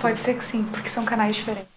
Pode ser que sim, porque são canais diferentes.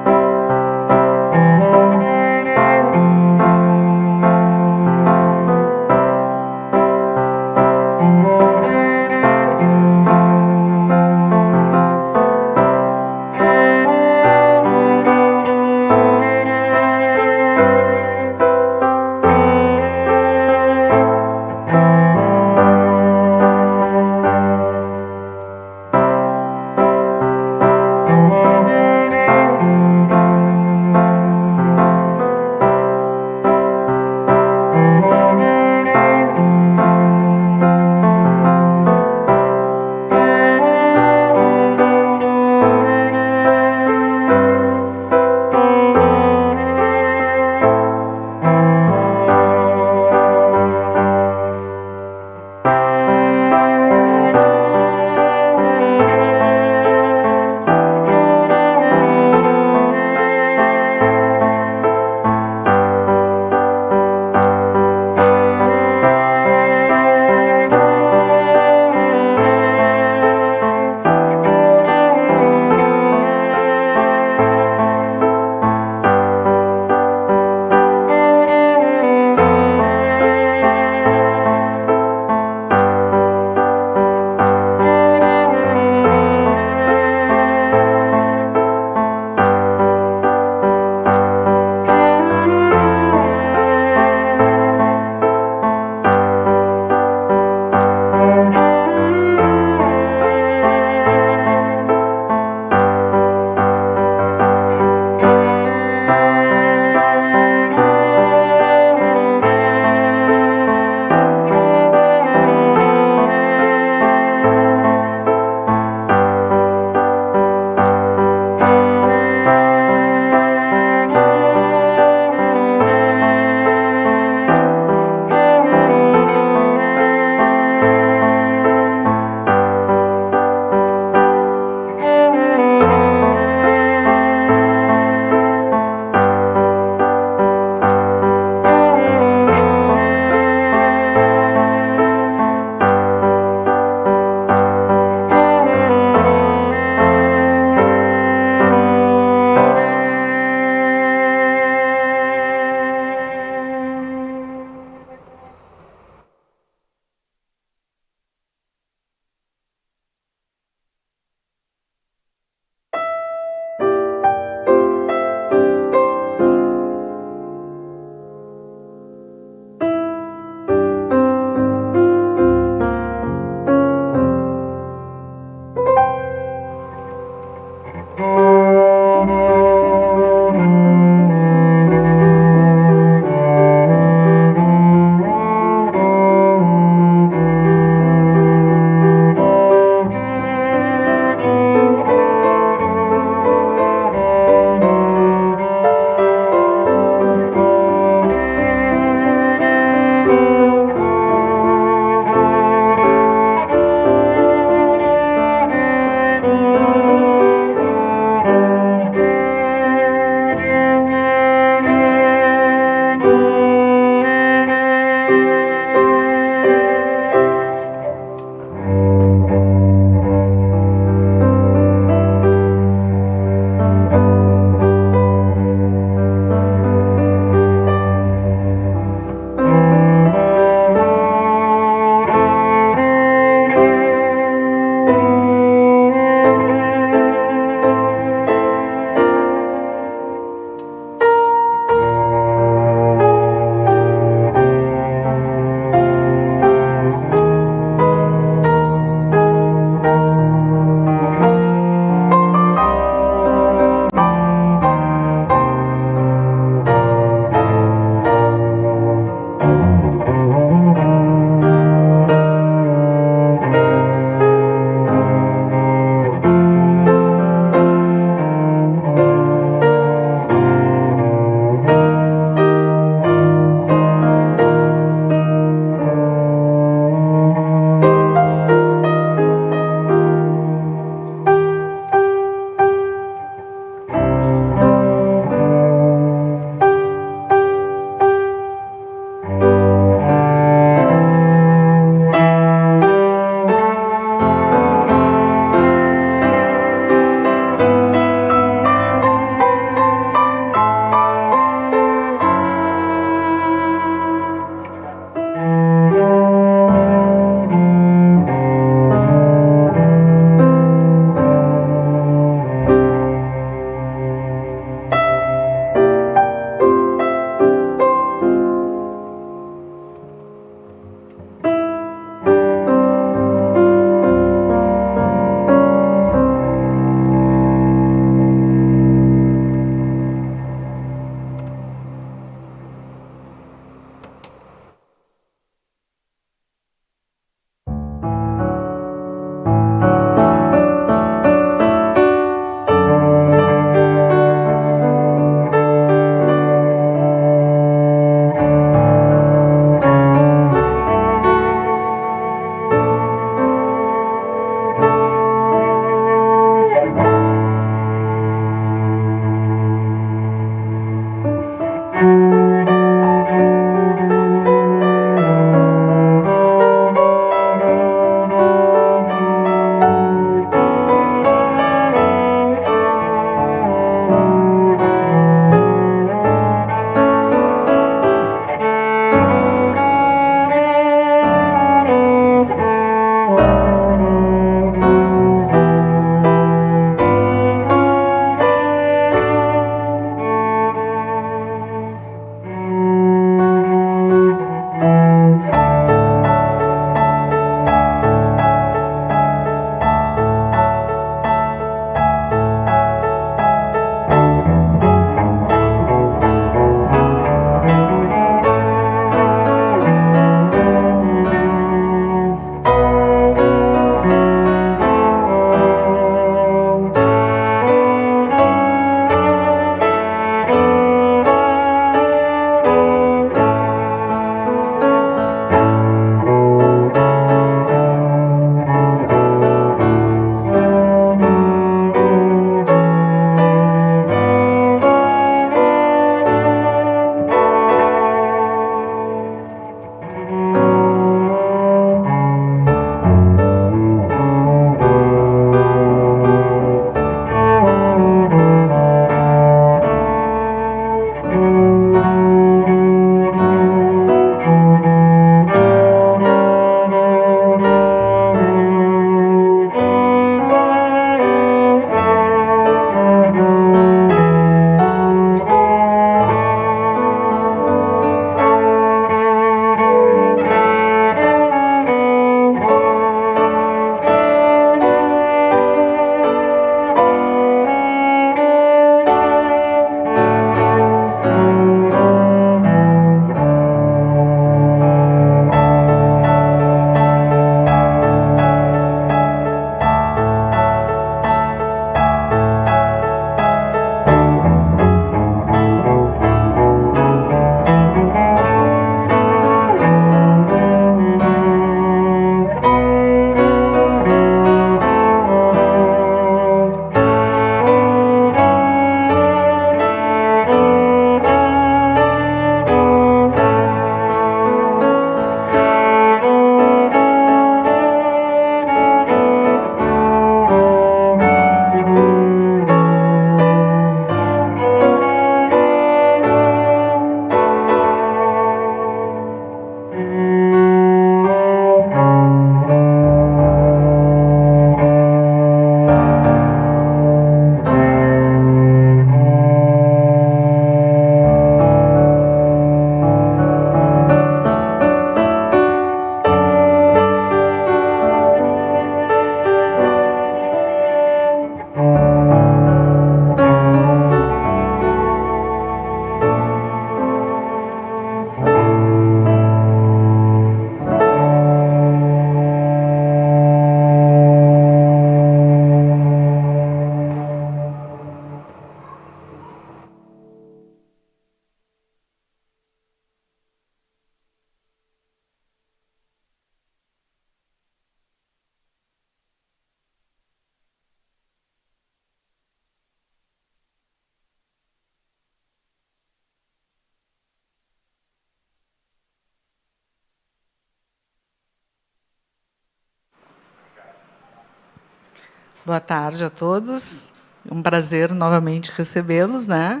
Boa tarde a todos. Um prazer novamente recebê-los, né?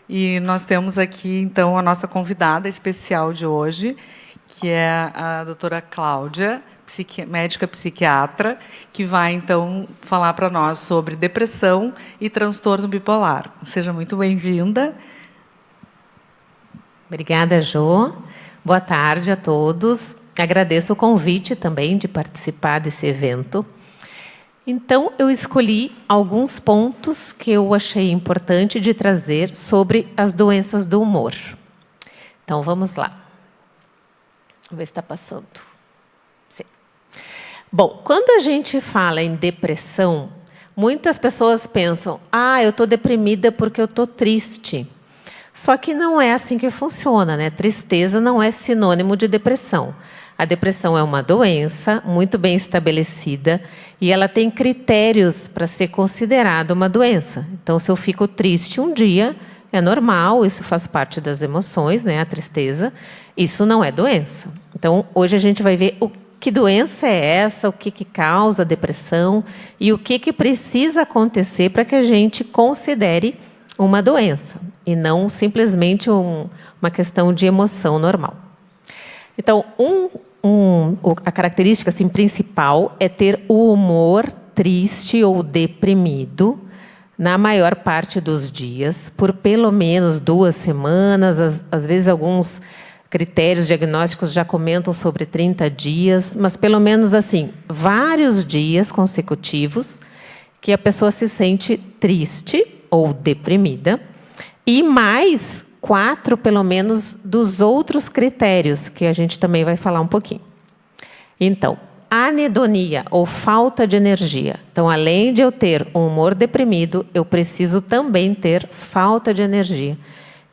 E nós temos aqui, então, a nossa convidada especial de hoje, que é a doutora Cláudia, médica psiquiatra, que vai, então, falar para nós sobre depressão e transtorno bipolar. Seja muito bem-vinda. Obrigada, Jo. Boa tarde a todos. Agradeço o convite também de participar desse evento. Então, eu escolhi alguns pontos que eu achei importante de trazer sobre as doenças do humor. Então, vamos lá. Vamos ver se está passando. Sim. Bom, quando a gente fala em depressão, muitas pessoas pensam, eu estou deprimida porque eu estou triste. Só que não é assim que funciona, né? Tristeza não é sinônimo de depressão. A depressão é uma doença muito bem estabelecida e ela tem critérios para ser considerada uma doença. Então, se eu fico triste um dia, é normal, isso faz parte das emoções, né? A tristeza. Isso não é doença. Então, hoje a gente vai ver que doença é essa, o que causa a depressão e o que precisa acontecer para que a gente considere uma doença e não simplesmente uma questão de emoção normal. Então, a característica assim, principal é ter o humor triste ou deprimido na maior parte dos dias, por pelo menos 2 semanas, às vezes alguns critérios diagnósticos já comentam sobre 30 dias, mas pelo menos assim, vários dias consecutivos que a pessoa se sente triste ou deprimida, e mais 4, pelo menos, dos outros critérios, que a gente também vai falar um pouquinho. Então, anedonia, ou falta de energia. Então, além de eu ter um humor deprimido, eu preciso também ter falta de energia.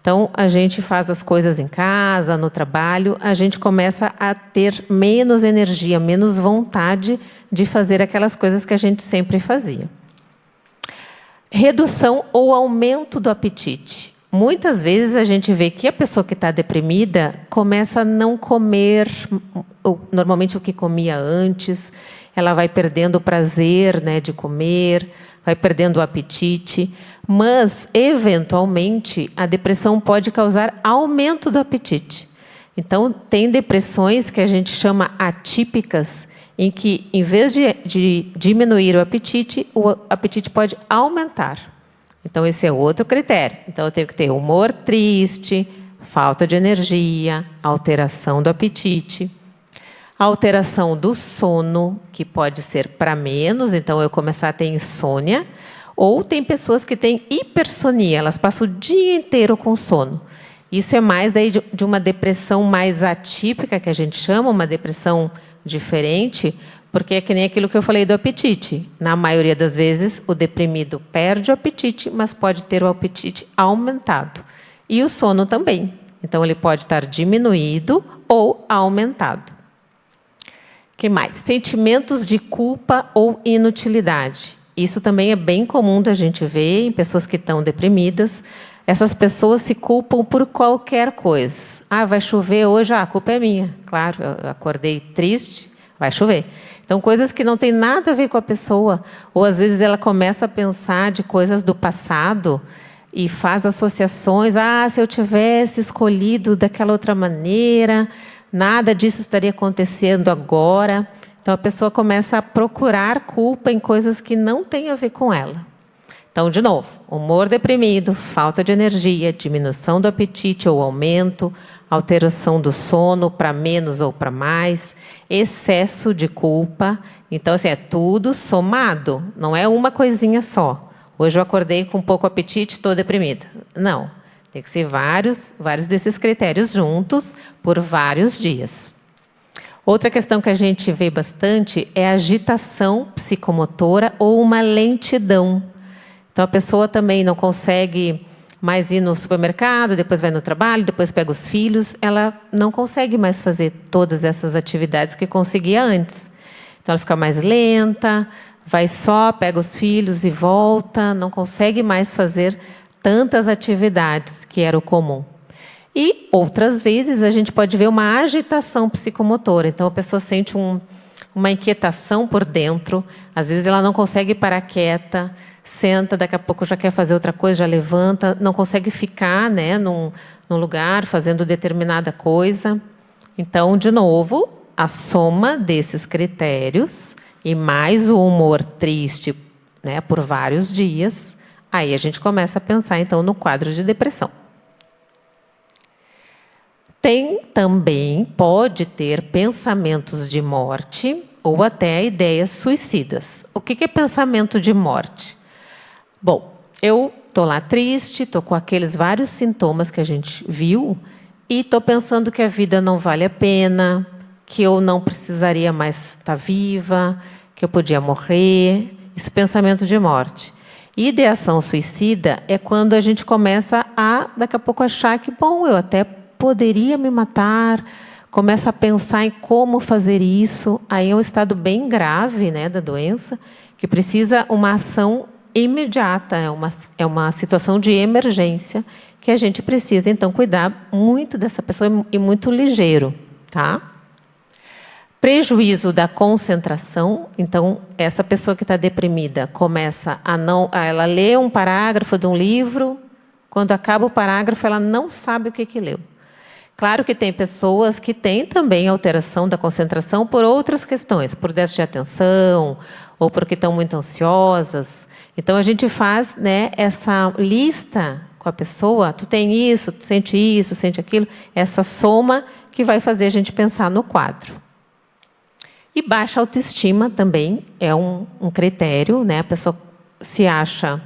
Então, a gente faz as coisas em casa, no trabalho, a gente começa a ter menos energia, menos vontade de fazer aquelas coisas que a gente sempre fazia. Redução ou aumento do apetite. Muitas vezes a gente vê que a pessoa que está deprimida começa a não comer normalmente o que comia antes, ela vai perdendo o prazer, né, de comer, vai perdendo o apetite, mas, eventualmente, a depressão pode causar aumento do apetite. Então, tem depressões que a gente chama atípicas, em que, em vez de diminuir o apetite pode aumentar. Então, esse é outro critério. Então, eu tenho que ter humor triste, falta de energia, alteração do apetite, alteração do sono, que pode ser para menos, então eu começar a ter insônia, ou tem pessoas que têm hipersonia, elas passam o dia inteiro com sono. Isso é mais daí de uma depressão mais atípica, que a gente chama, uma depressão diferente, porque é que nem aquilo que eu falei do apetite. Na maioria das vezes, o deprimido perde o apetite, mas pode ter o apetite aumentado. E o sono também. Então, ele pode estar diminuído ou aumentado. O que mais? Sentimentos de culpa ou inutilidade. Isso também é bem comum da gente ver em pessoas que estão deprimidas. Essas pessoas se culpam por qualquer coisa. Vai chover hoje? A culpa é minha. Claro, eu acordei triste, vai chover. Então, coisas que não têm nada a ver com a pessoa. Ou, às vezes, ela começa a pensar de coisas do passado e faz associações. Se eu tivesse escolhido daquela outra maneira, nada disso estaria acontecendo agora. Então, a pessoa começa a procurar culpa em coisas que não têm a ver com ela. Então, de novo, humor deprimido, falta de energia, diminuição do apetite ou aumento, alteração do sono para menos ou para mais, excesso de culpa. Então, assim, é tudo somado, não é uma coisinha só. Hoje eu acordei com pouco apetite, estou deprimida. Não, tem que ser vários desses critérios juntos por vários dias. Outra questão que a gente vê bastante é a agitação psicomotora ou uma lentidão. Então, a pessoa também não consegue mais ir no supermercado, depois vai no trabalho, depois pega os filhos. Ela não consegue mais fazer todas essas atividades que conseguia antes. Então, ela fica mais lenta, vai só, pega os filhos e volta, não consegue mais fazer tantas atividades que era o comum. E, outras vezes, a gente pode ver uma agitação psicomotora. Então, a pessoa sente uma inquietação por dentro. Às vezes ela não consegue parar quieta, senta, daqui a pouco já quer fazer outra coisa, já levanta, não consegue ficar, né, num lugar fazendo determinada coisa. Então, de novo, a soma desses critérios e mais o humor triste, né, por vários dias, aí a gente começa a pensar, então, no quadro de depressão. Pode ter pensamentos de morte ou até ideias suicidas. O que é pensamento de morte? Bom, eu estou lá triste, estou com aqueles vários sintomas que a gente viu e estou pensando que a vida não vale a pena, que eu não precisaria mais estar viva, que eu podia morrer. Isso é pensamento de morte. Ideação suicida é quando a gente começa a, daqui a pouco, achar que, bom, eu até poderia me matar, começa a pensar em como fazer isso. Aí é um estado bem grave, né, da doença, que precisa uma ação imediata, é uma situação de emergência que a gente precisa, então, cuidar muito dessa pessoa e muito ligeiro, tá? Prejuízo da concentração. Então, essa pessoa que está deprimida começa ela lê um parágrafo de um livro, quando acaba o parágrafo, ela não sabe o que leu. Claro que tem pessoas que têm também alteração da concentração por outras questões, por déficit de atenção, ou porque estão muito ansiosas. Então, a gente faz, né, essa lista com a pessoa, tu tem isso, tu sente aquilo, essa soma que vai fazer a gente pensar no quadro. E baixa autoestima também é um critério, né? A pessoa se acha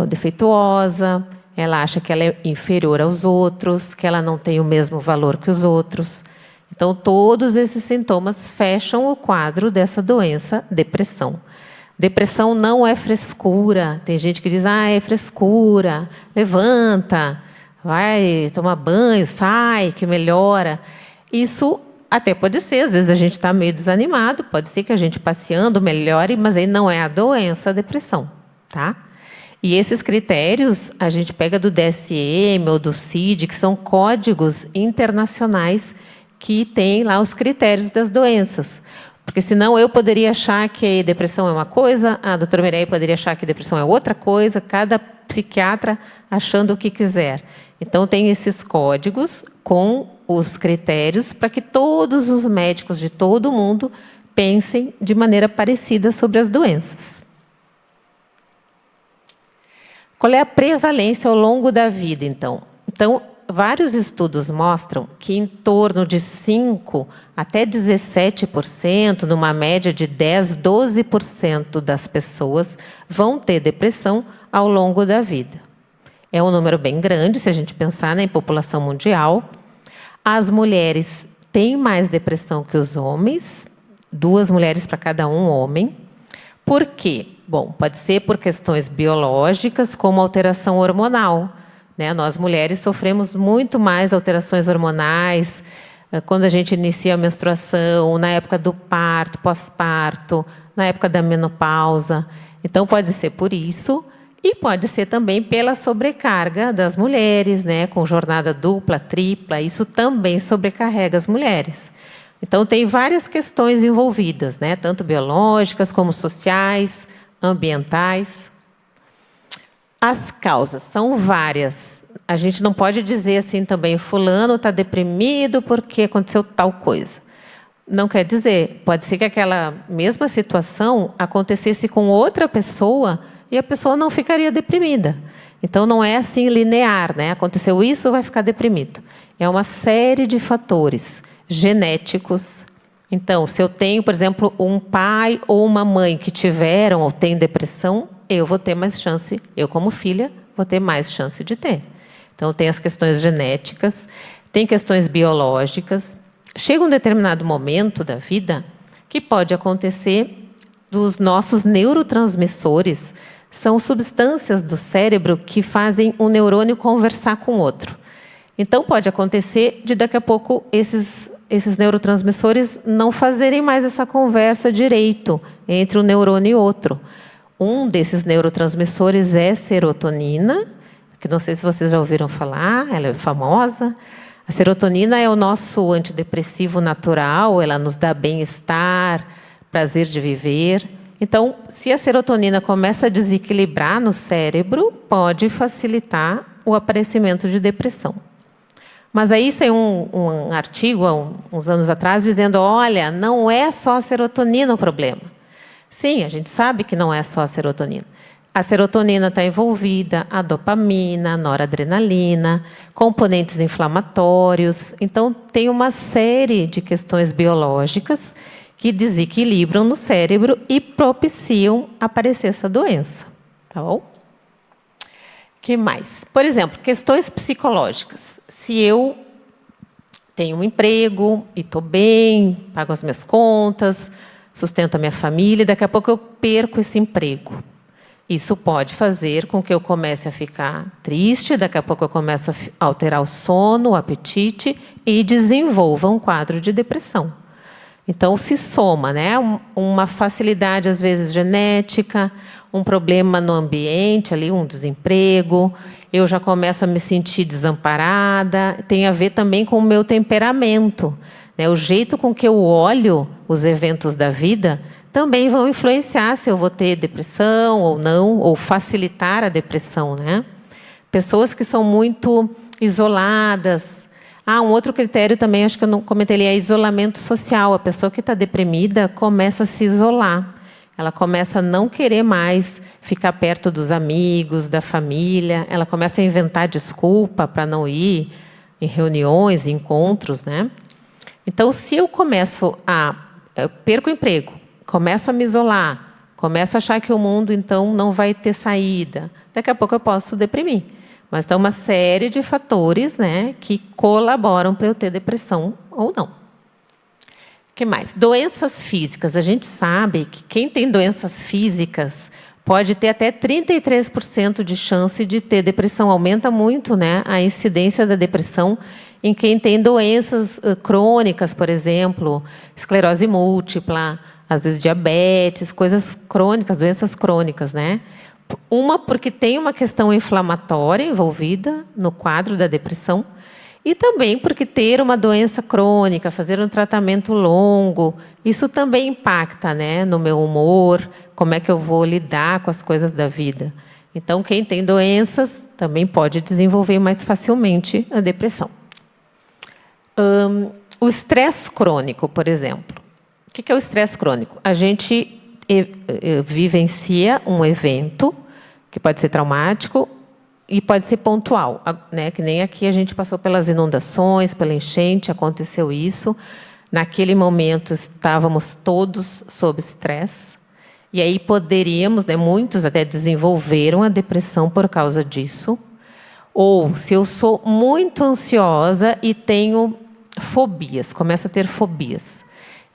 defeituosa, ela acha que ela é inferior aos outros, que ela não tem o mesmo valor que os outros. Então, todos esses sintomas fecham o quadro dessa doença, depressão. Depressão não é frescura. Tem gente que diz, é frescura, levanta, vai tomar banho, sai, que melhora. Isso até pode ser, às vezes a gente está meio desanimado, pode ser que a gente passeando melhore, mas aí não é a doença, a depressão, tá? E esses critérios a gente pega do DSM ou do CID, que são códigos internacionais que têm lá os critérios das doenças. Porque senão eu poderia achar que depressão é uma coisa, a doutora Mireia poderia achar que depressão é outra coisa, cada psiquiatra achando o que quiser. Então, tem esses códigos com os critérios para que todos os médicos de todo o mundo pensem de maneira parecida sobre as doenças. Qual é a prevalência ao longo da vida, então? Então, vários estudos mostram que em torno de 5% até 17%, numa média de 10%, 12% das pessoas vão ter depressão ao longo da vida. É um número bem grande, se a gente pensar, né, em população mundial. As mulheres têm mais depressão que os homens, 2 mulheres para cada um homem. Por quê? Bom, pode ser por questões biológicas, como alteração hormonal, né? Nós, mulheres, sofremos muito mais alterações hormonais quando a gente inicia a menstruação, na época do parto, pós-parto, na época da menopausa. Então, pode ser por isso. E pode ser também pela sobrecarga das mulheres, né, com jornada dupla, tripla. Isso também sobrecarrega as mulheres. Então, tem várias questões envolvidas, né, tanto biológicas como sociais, ambientais. As causas são várias. A gente não pode dizer assim também, fulano está deprimido porque aconteceu tal coisa. Não quer dizer. Pode ser que aquela mesma situação acontecesse com outra pessoa e a pessoa não ficaria deprimida. Então, não é assim linear, né? Aconteceu isso, vai ficar deprimido. É uma série de fatores genéticos. Então, se eu tenho, por exemplo, um pai ou uma mãe que tiveram ou têm depressão, eu vou ter mais chance, eu como filha, vou ter mais chance de ter. Então, tem as questões genéticas, tem questões biológicas. Chega um determinado momento da vida que pode acontecer dos nossos neurotransmissores. São substâncias do cérebro que fazem um neurônio conversar com o outro. Então, pode acontecer de, daqui a pouco, esses neurotransmissores não fazerem mais essa conversa direito entre um neurônio e outro. Um desses neurotransmissores é serotonina, que não sei se vocês já ouviram falar, ela é famosa. A serotonina é o nosso antidepressivo natural, ela nos dá bem-estar, prazer de viver. Então, se a serotonina começa a desequilibrar no cérebro, pode facilitar o aparecimento de depressão. Mas aí saiu um artigo, há uns anos atrás, dizendo, olha, não é só a serotonina o problema. Sim, a gente sabe que não é só a serotonina. A serotonina está envolvida, a dopamina, a noradrenalina, componentes inflamatórios. Então, tem uma série de questões biológicas que desequilibram no cérebro e propiciam aparecer essa doença. Tá bom? Que mais? Por exemplo, questões psicológicas. Se eu tenho um emprego e estou bem, pago as minhas contas, sustento a minha família, daqui a pouco eu perco esse emprego. Isso pode fazer com que eu comece a ficar triste, daqui a pouco eu começo a alterar o sono, o apetite e desenvolva um quadro de depressão. Então, se soma, né, uma facilidade, às vezes, genética, um problema no ambiente, ali, um desemprego, eu já começo a me sentir desamparada, tem a ver também com o meu temperamento, né, o jeito com que eu olho os eventos da vida também vão influenciar se eu vou ter depressão ou não, ou facilitar a depressão, né? Pessoas que são muito isoladas. Um outro critério também, acho que eu não comentei ali, é isolamento social. A pessoa que está deprimida começa a se isolar. Ela começa a não querer mais ficar perto dos amigos, da família. Ela começa a inventar desculpa para não ir em reuniões, encontros, né? Então, se eu eu perco o emprego, começo a me isolar, começo a achar que o mundo, então, não vai ter saída, daqui a pouco eu posso deprimir. Mas tem uma série de fatores, né, que colaboram para eu ter depressão ou não. O que mais? Doenças físicas. A gente sabe que quem tem doenças físicas pode ter até 33% de chance de ter depressão. Aumenta muito, né, a incidência da depressão em quem tem doenças crônicas, por exemplo, esclerose múltipla, às vezes diabetes, coisas crônicas, doenças crônicas, né? Uma, porque tem uma questão inflamatória envolvida no quadro da depressão, e também porque ter uma doença crônica, fazer um tratamento longo, isso também impacta, né, no meu humor, como é que eu vou lidar com as coisas da vida. Então, quem tem doenças também pode desenvolver mais facilmente a depressão. O estresse crônico, por exemplo. O que é o estresse crônico? A gente vivencia um evento que pode ser traumático e pode ser pontual, né? Que nem aqui a gente passou pelas inundações, pela enchente, aconteceu isso. Naquele momento estávamos todos sob estresse e aí poderíamos, né, muitos até desenvolveram a depressão por causa disso. Ou se eu sou muito ansiosa e tenho fobias, começo a ter fobias.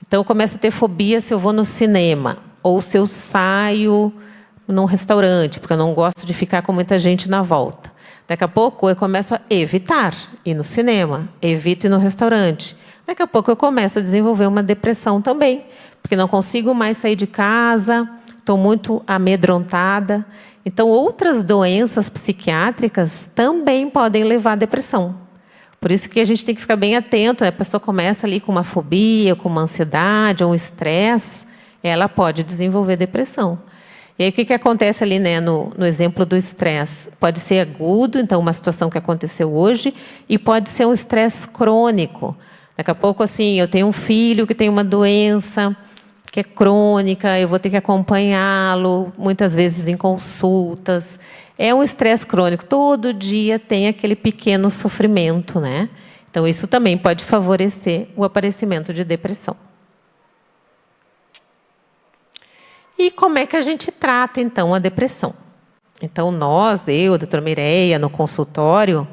Então, eu começo a ter fobia se eu vou no cinema, ou se eu saio num restaurante, porque eu não gosto de ficar com muita gente na volta. Daqui a pouco, eu começo a evitar ir no cinema, evito ir no restaurante. Daqui a pouco, eu começo a desenvolver uma depressão também, porque não consigo mais sair de casa, estou muito amedrontada. Então, outras doenças psiquiátricas também podem levar à depressão. Por isso que a gente tem que ficar bem atento, né? A pessoa começa ali com uma fobia, com uma ansiedade, ou um estresse, ela pode desenvolver depressão. E aí, o que acontece ali, né, no exemplo do estresse? Pode ser agudo, então, uma situação que aconteceu hoje, e pode ser um estresse crônico. Daqui a pouco, assim, eu tenho um filho que tem uma doença que é crônica, eu vou ter que acompanhá-lo, muitas vezes em consultas. É um estresse crônico. Todo dia tem aquele pequeno sofrimento, né? Então, isso também pode favorecer o aparecimento de depressão. E como é que a gente trata, então, a depressão? Então, eu, a doutora Mireia, no consultório,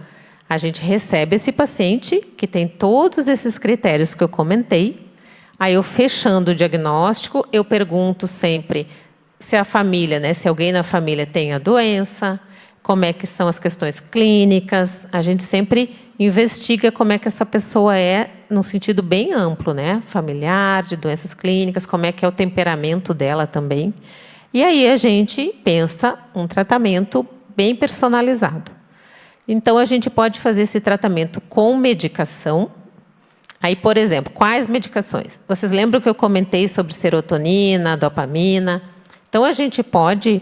a gente recebe esse paciente que tem todos esses critérios que eu comentei. Aí, eu fechando o diagnóstico, eu pergunto sempre se a família, né, se alguém na família tem a doença, como é que são as questões clínicas. A gente sempre investiga como é que essa pessoa é, num sentido bem amplo, né, familiar, de doenças clínicas, como é que é o temperamento dela também. E aí a gente pensa um tratamento bem personalizado. Então, a gente pode fazer esse tratamento com medicação. Aí, por exemplo, quais medicações? Vocês lembram que eu comentei sobre serotonina, dopamina? Então, a gente pode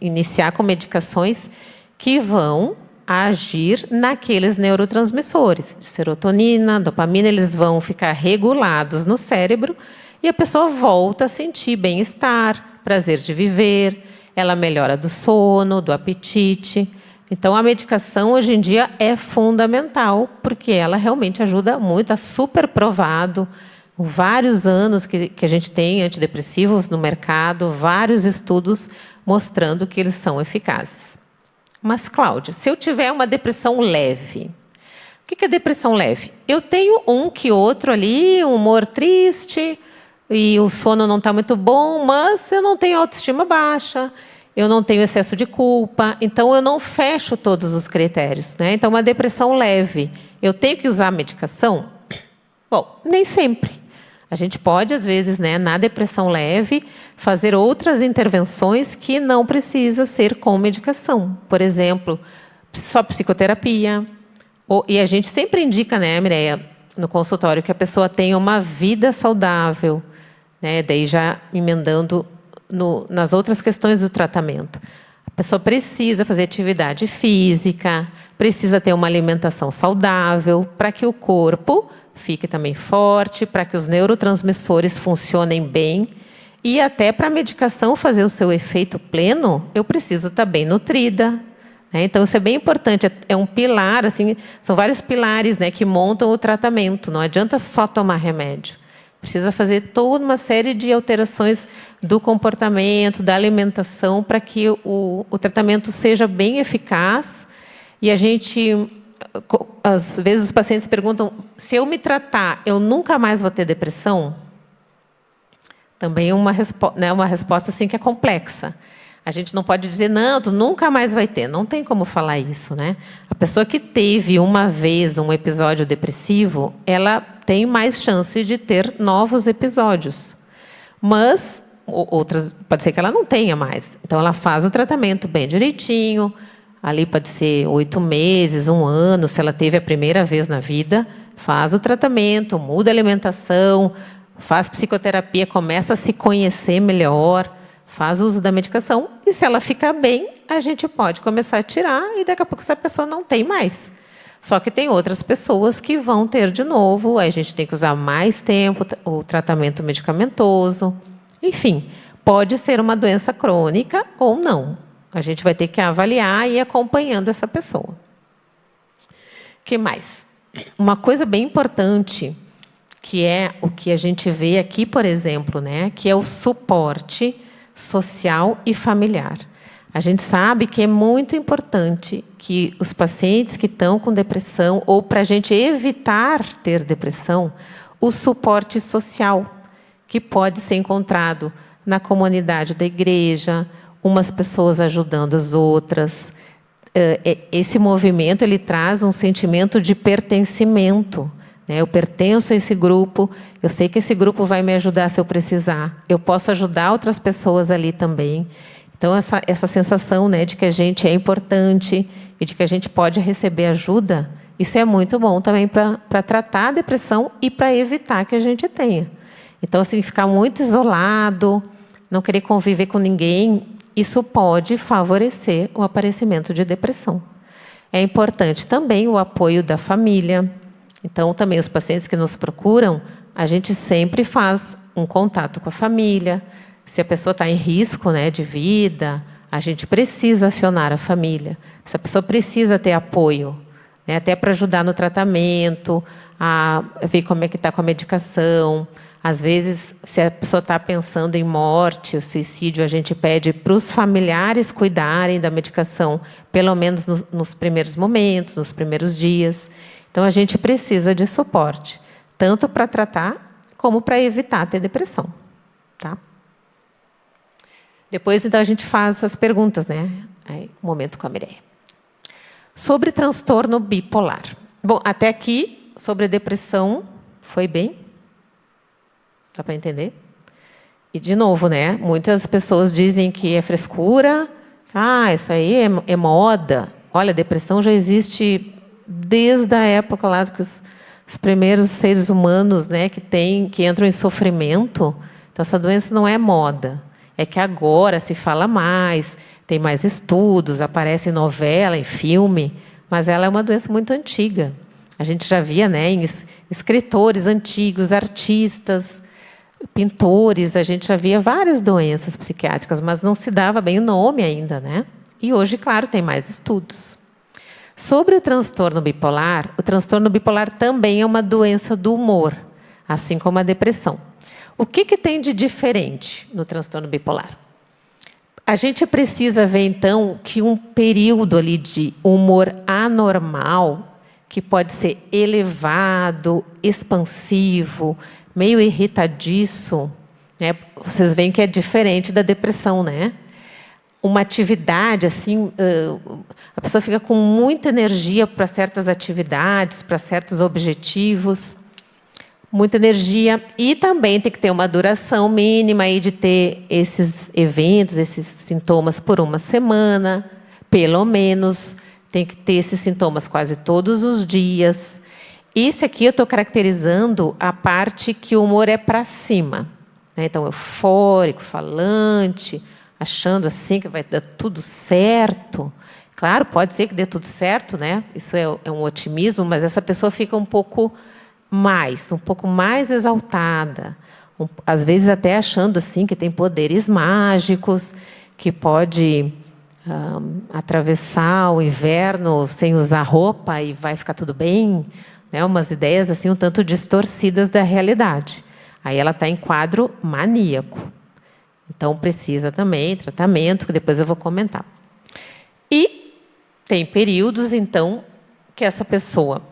iniciar com medicações que vão agir naqueles neurotransmissores. Serotonina, dopamina, eles vão ficar regulados no cérebro e a pessoa volta a sentir bem-estar, prazer de viver, ela melhora do sono, do apetite. Então, a medicação, hoje em dia, é fundamental, porque ela realmente ajuda muito, está super provado. Vários anos que a gente tem antidepressivos no mercado, vários estudos mostrando que eles são eficazes. Mas, Cláudia, se eu tiver uma depressão leve, o que é depressão leve? Eu tenho um que outro ali, um humor triste, e o sono não está muito bom, mas eu não tenho autoestima baixa, eu não tenho excesso de culpa, então eu não fecho todos os critérios, né? Então, uma depressão leve, eu tenho que usar medicação? Bom, nem sempre. A gente pode, às vezes, né, na depressão leve, fazer outras intervenções que não precisa ser com medicação. Por exemplo, só psicoterapia. E a gente sempre indica, né, Mireia, no consultório, que a pessoa tenha uma vida saudável, né? Daí já emendando nas outras questões do tratamento. A pessoa precisa fazer atividade física, precisa ter uma alimentação saudável, para que o corpo fique também forte, para que os neurotransmissores funcionem bem. E até para a medicação fazer o seu efeito pleno, eu preciso estar bem nutrida. Né? Então, isso é bem importante. É um pilar, assim, são vários pilares, né, que montam o tratamento. Não adianta só tomar remédio. Precisa fazer toda uma série de alterações do comportamento, da alimentação, para que o tratamento seja bem eficaz. E a gente, às vezes, os pacientes perguntam, se eu me tratar, eu nunca mais vou ter depressão? Também uma resposta assim, que é complexa. A gente não pode dizer, não, tu nunca mais vai ter. Não tem como falar isso, né? A pessoa que teve uma vez um episódio depressivo, ela tem mais chance de ter novos episódios. Mas, outras, pode ser que ela não tenha mais. Então, ela faz o tratamento bem direitinho. Ali pode ser 8 meses, 1 ano, se ela teve a primeira vez na vida. Faz o tratamento, muda a alimentação, faz psicoterapia, começa a se conhecer melhor, faz uso da medicação, e se ela ficar bem, a gente pode começar a tirar, e daqui a pouco essa pessoa não tem mais. Só que tem outras pessoas que vão ter de novo, aí a gente tem que usar mais tempo o tratamento medicamentoso. Enfim, pode ser uma doença crônica ou não. A gente vai ter que avaliar e ir acompanhando essa pessoa. O que mais? Uma coisa bem importante, que é o que a gente vê aqui, por exemplo, né, que é o suporte social e familiar. A gente sabe que é muito importante que os pacientes que estão com depressão, ou para a gente evitar ter depressão, o suporte social, que pode ser encontrado na comunidade da igreja, umas pessoas ajudando as outras. Esse movimento ele traz um sentimento de pertencimento. Eu pertenço a esse grupo, eu sei que esse grupo vai me ajudar se eu precisar. Eu posso ajudar outras pessoas ali também. Então, essa sensação, né, de que a gente é importante e de que a gente pode receber ajuda, isso é muito bom também para tratar a depressão e para evitar que a gente tenha. Então, assim, ficar muito isolado, não querer conviver com ninguém, isso pode favorecer o aparecimento de depressão. É importante também o apoio da família. Então, também os pacientes que nos procuram, a gente sempre faz um contato com a família. Se a pessoa está em risco, né, de vida, a gente precisa acionar a família. Essa pessoa precisa ter apoio, né, até para ajudar no tratamento, a ver como é que está com a medicação. Às vezes, se a pessoa está pensando em morte, o suicídio, a gente pede para os familiares cuidarem da medicação, pelo menos nos primeiros momentos, nos primeiros dias. Então, a gente precisa de suporte, tanto para tratar, como para evitar ter depressão. Tá? Depois, então, a gente faz as perguntas, né? Aí, um momento com a Mireia. Sobre transtorno bipolar. Bom, até aqui, sobre depressão, foi bem? Dá para entender? E, de novo, né? Muitas pessoas dizem que é frescura. Ah, isso aí é moda. Olha, a depressão já existe desde a época lá que os primeiros seres humanos, né, que entram em sofrimento. Então, essa doença não é moda. É que agora se fala mais, tem mais estudos, aparece em novela, em filme, mas ela é uma doença muito antiga. A gente já via, né, em escritores antigos, artistas, pintores, a gente já via várias doenças psiquiátricas, mas não se dava bem o nome ainda, né? E hoje, claro, tem mais estudos. Sobre o transtorno bipolar também é uma doença do humor, assim como a depressão. O que tem de diferente no transtorno bipolar? A gente precisa ver, então, que um período ali de humor anormal, que pode ser elevado, expansivo, meio irritadiço, né? Vocês veem que é diferente da depressão, né? Uma atividade, assim, a pessoa fica com muita energia para certas atividades, para certos objetivos, muita energia, e também tem que ter uma duração mínima aí de ter esses eventos, esses sintomas por uma semana, pelo menos, tem que ter esses sintomas quase todos os dias. Isso aqui eu estou caracterizando a parte que o humor é para cima, né? Então, eufórico, falante, achando assim que vai dar tudo certo. Claro, pode ser que dê tudo certo, né? Isso é um otimismo, mas essa pessoa fica um pouco mais exaltada, às vezes até achando assim que tem poderes mágicos, que pode atravessar o inverno sem usar roupa e vai ficar tudo bem, né? Umas ideias assim um tanto distorcidas da realidade. Aí ela está em quadro maníaco. Então, precisa também tratamento, que depois eu vou comentar. E tem períodos, então, que essa pessoa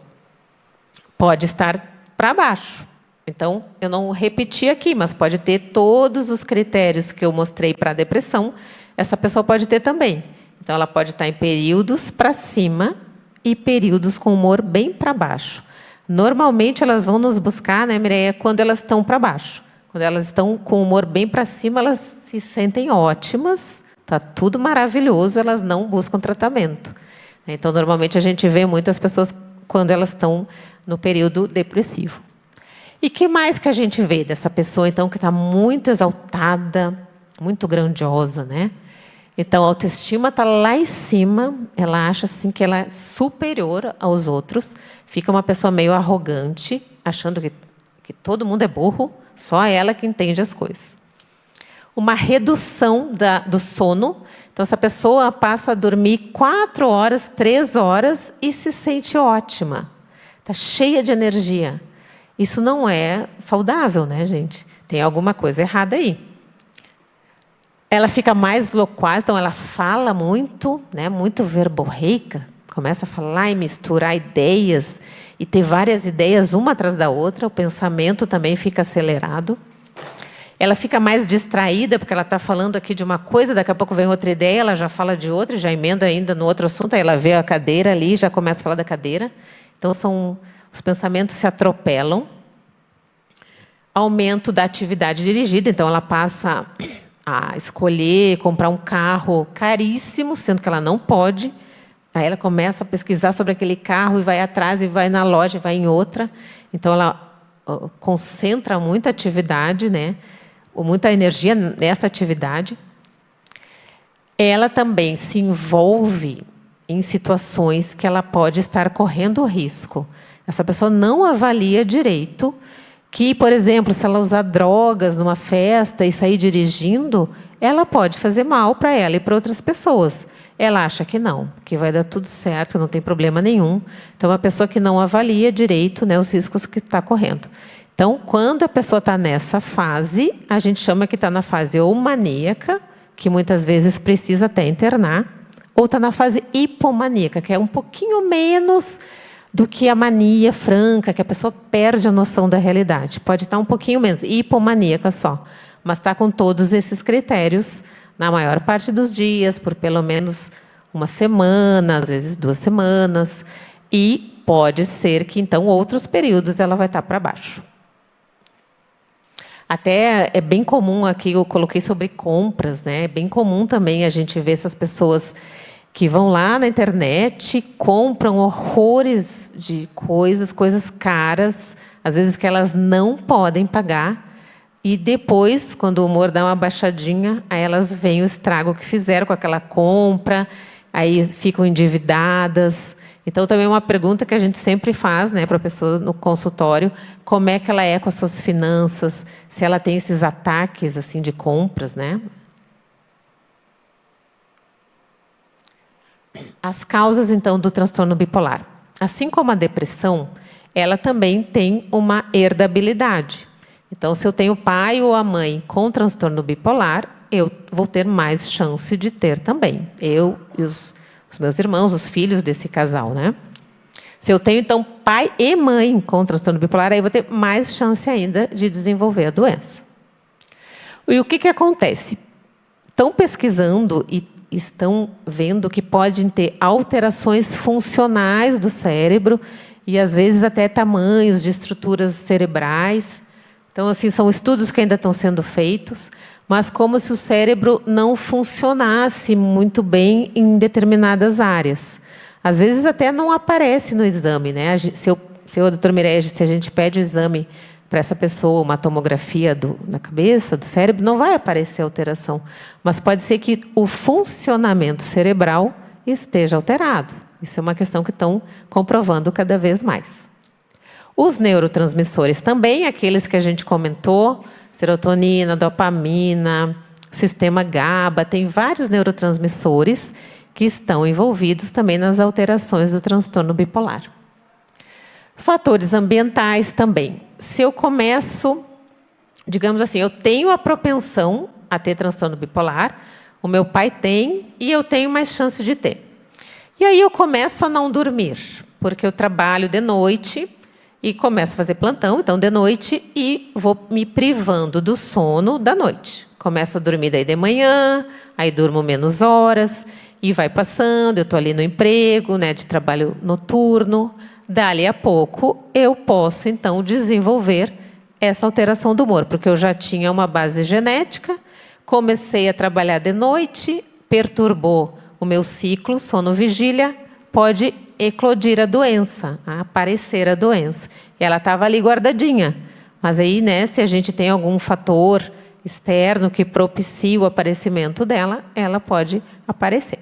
pode estar para baixo. Então, eu não repeti aqui, mas pode ter todos os critérios que eu mostrei para a depressão, essa pessoa pode ter também. Então, ela pode estar em períodos para cima e períodos com humor bem para baixo. Normalmente, elas vão nos buscar, né, Mireia, quando elas estão para baixo. Quando elas estão com o humor bem para cima, elas se sentem ótimas, está tudo maravilhoso, elas não buscam tratamento. Então, normalmente, a gente vê muitas pessoas quando elas estão no período depressivo. E o que mais que a gente vê dessa pessoa, então, que está muito exaltada, muito grandiosa, né? Então, a autoestima está lá em cima, ela acha assim, que ela é superior aos outros, fica uma pessoa meio arrogante, achando que todo mundo é burro, só ela que entende as coisas. Uma redução do sono. Então, essa pessoa passa a dormir 4 horas, 3 horas e se sente ótima. Está cheia de energia. Isso não é saudável, né, gente? Tem alguma coisa errada aí. Ela fica mais loquaz, então ela fala muito, né, muito verborreica, começa a falar e misturar ideias, e ter várias ideias uma atrás da outra, o pensamento também fica acelerado. Ela fica mais distraída, porque ela está falando aqui de uma coisa, daqui a pouco vem outra ideia, ela já fala de outra, já emenda ainda no outro assunto, aí ela vê a cadeira ali, já começa a falar da cadeira. Então, os pensamentos se atropelam. Aumento da atividade dirigida, então ela passa a escolher, comprar um carro caríssimo, sendo que ela não pode. Aí ela começa a pesquisar sobre aquele carro e vai atrás, e vai na loja, e vai em outra. Então, ela concentra muita atividade, né? Muita energia nessa atividade. Ela também se envolve em situações que ela pode estar correndo risco. Essa pessoa não avalia direito que, por exemplo, se ela usar drogas numa festa e sair dirigindo, ela pode fazer mal para ela e para outras pessoas. Ela acha que não, que vai dar tudo certo, que não tem problema nenhum. Então, é uma pessoa que não avalia direito, né, os riscos que está correndo. Então, quando a pessoa está nessa fase, a gente chama que está na fase ou maníaca, que muitas vezes precisa até internar, ou está na fase hipomaníaca, que é um pouquinho menos do que a mania franca, que a pessoa perde a noção da realidade. Pode estar um pouquinho menos, hipomaníaca só, mas está com todos esses critérios na maior parte dos dias, por pelo menos uma semana, às vezes 2 semanas, e pode ser que, então, outros períodos ela vai estar para baixo. Até é bem comum, aqui eu coloquei sobre compras, né? É bem comum também a gente ver essas pessoas que vão lá na internet, compram horrores de coisas caras, às vezes que elas não podem pagar, e depois, quando o humor dá uma baixadinha, aí elas veem o estrago que fizeram com aquela compra, aí ficam endividadas. Então, também é uma pergunta que a gente sempre faz, né, para a pessoa no consultório, como é que ela é com as suas finanças, se ela tem esses ataques assim de compras, né? As causas, então, do transtorno bipolar. Assim como a depressão, ela também tem uma herdabilidade. Então, se eu tenho o pai ou a mãe com transtorno bipolar, eu vou ter mais chance de ter também. Eu e os meus irmãos, os filhos desse casal, né? Se eu tenho, então, pai e mãe com transtorno bipolar, aí eu vou ter mais chance ainda de desenvolver a doença. E o que acontece? Estão pesquisando e estão vendo que podem ter alterações funcionais do cérebro e, às vezes, até tamanhos de estruturas cerebrais. Então, assim, são estudos que ainda estão sendo feitos, mas como se o cérebro não funcionasse muito bem em determinadas áreas. Às vezes, até não aparece no exame, né? Doutor Mirege, se a gente pede o exame para essa pessoa, uma tomografia na cabeça, do cérebro, não vai aparecer alteração. Mas pode ser que o funcionamento cerebral esteja alterado. Isso é uma questão que estão comprovando cada vez mais. Os neurotransmissores também, aqueles que a gente comentou, serotonina, dopamina, sistema GABA, tem vários neurotransmissores que estão envolvidos também nas alterações do transtorno bipolar. Fatores ambientais também. Se eu começo, digamos assim, eu tenho a propensão a ter transtorno bipolar, o meu pai tem e eu tenho mais chance de ter. E aí eu começo a não dormir, porque eu trabalho de noite e começo a fazer plantão, então de noite, e vou me privando do sono da noite. Começo a dormir daí de manhã, aí durmo menos horas, e vai passando, eu estou ali no emprego, né, de trabalho noturno. Dali a pouco, eu posso, então, desenvolver essa alteração do humor, porque eu já tinha uma base genética, comecei a trabalhar de noite, perturbou o meu ciclo, sono-vigília, pode eclodir a doença, aparecer a doença. E ela estava ali guardadinha. Mas aí, né, se a gente tem algum fator externo que propicia o aparecimento dela, ela pode aparecer.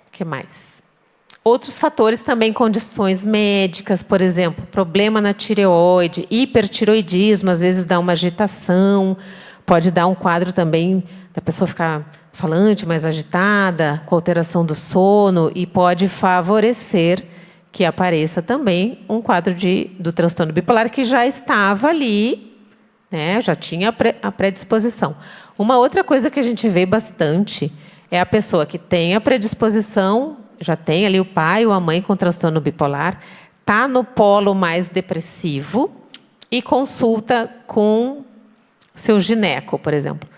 O que mais? Outros fatores também, condições médicas, por exemplo, problema na tireoide, hipertireoidismo, às vezes dá uma agitação, pode dar um quadro também da pessoa ficar falante, mais agitada, com alteração do sono, e pode favorecer que apareça também um quadro do transtorno bipolar que já estava ali, né, já tinha a predisposição. Uma outra coisa que a gente vê bastante é a pessoa que tem a predisposição, já tem ali o pai ou a mãe com transtorno bipolar, está no polo mais depressivo e consulta com seu gineco, por exemplo.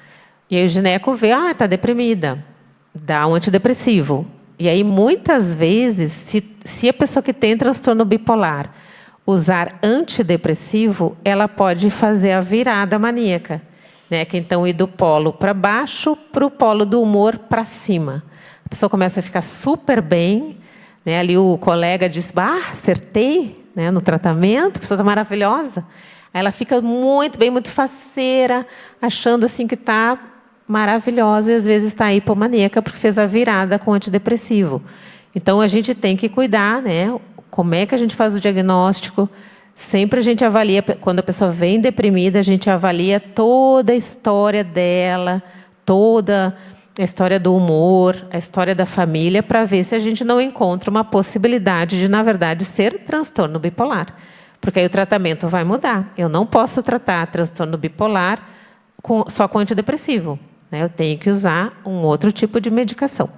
E aí o gineco vê, está deprimida, dá um antidepressivo. E aí, muitas vezes, se a pessoa que tem transtorno bipolar usar antidepressivo, ela pode fazer a virada maníaca, né? Que então ir do polo para baixo para o polo do humor para cima. A pessoa começa a ficar super bem, né? Ali o colega diz, acertei, né, no tratamento, a pessoa está maravilhosa. Aí ela fica muito bem, muito faceira, achando assim que está maravilhosa, e às vezes está hipomaníaca porque fez a virada com antidepressivo. Então a gente tem que cuidar, né? Como é que a gente faz o diagnóstico? Sempre a gente avalia, quando a pessoa vem deprimida, a gente avalia toda a história dela, toda a história do humor, a história da família, para ver se a gente não encontra uma possibilidade de, na verdade, ser transtorno bipolar. Porque aí o tratamento vai mudar. Eu não posso tratar transtorno bipolar só com antidepressivo, né? Eu tenho que usar um outro tipo de medicação.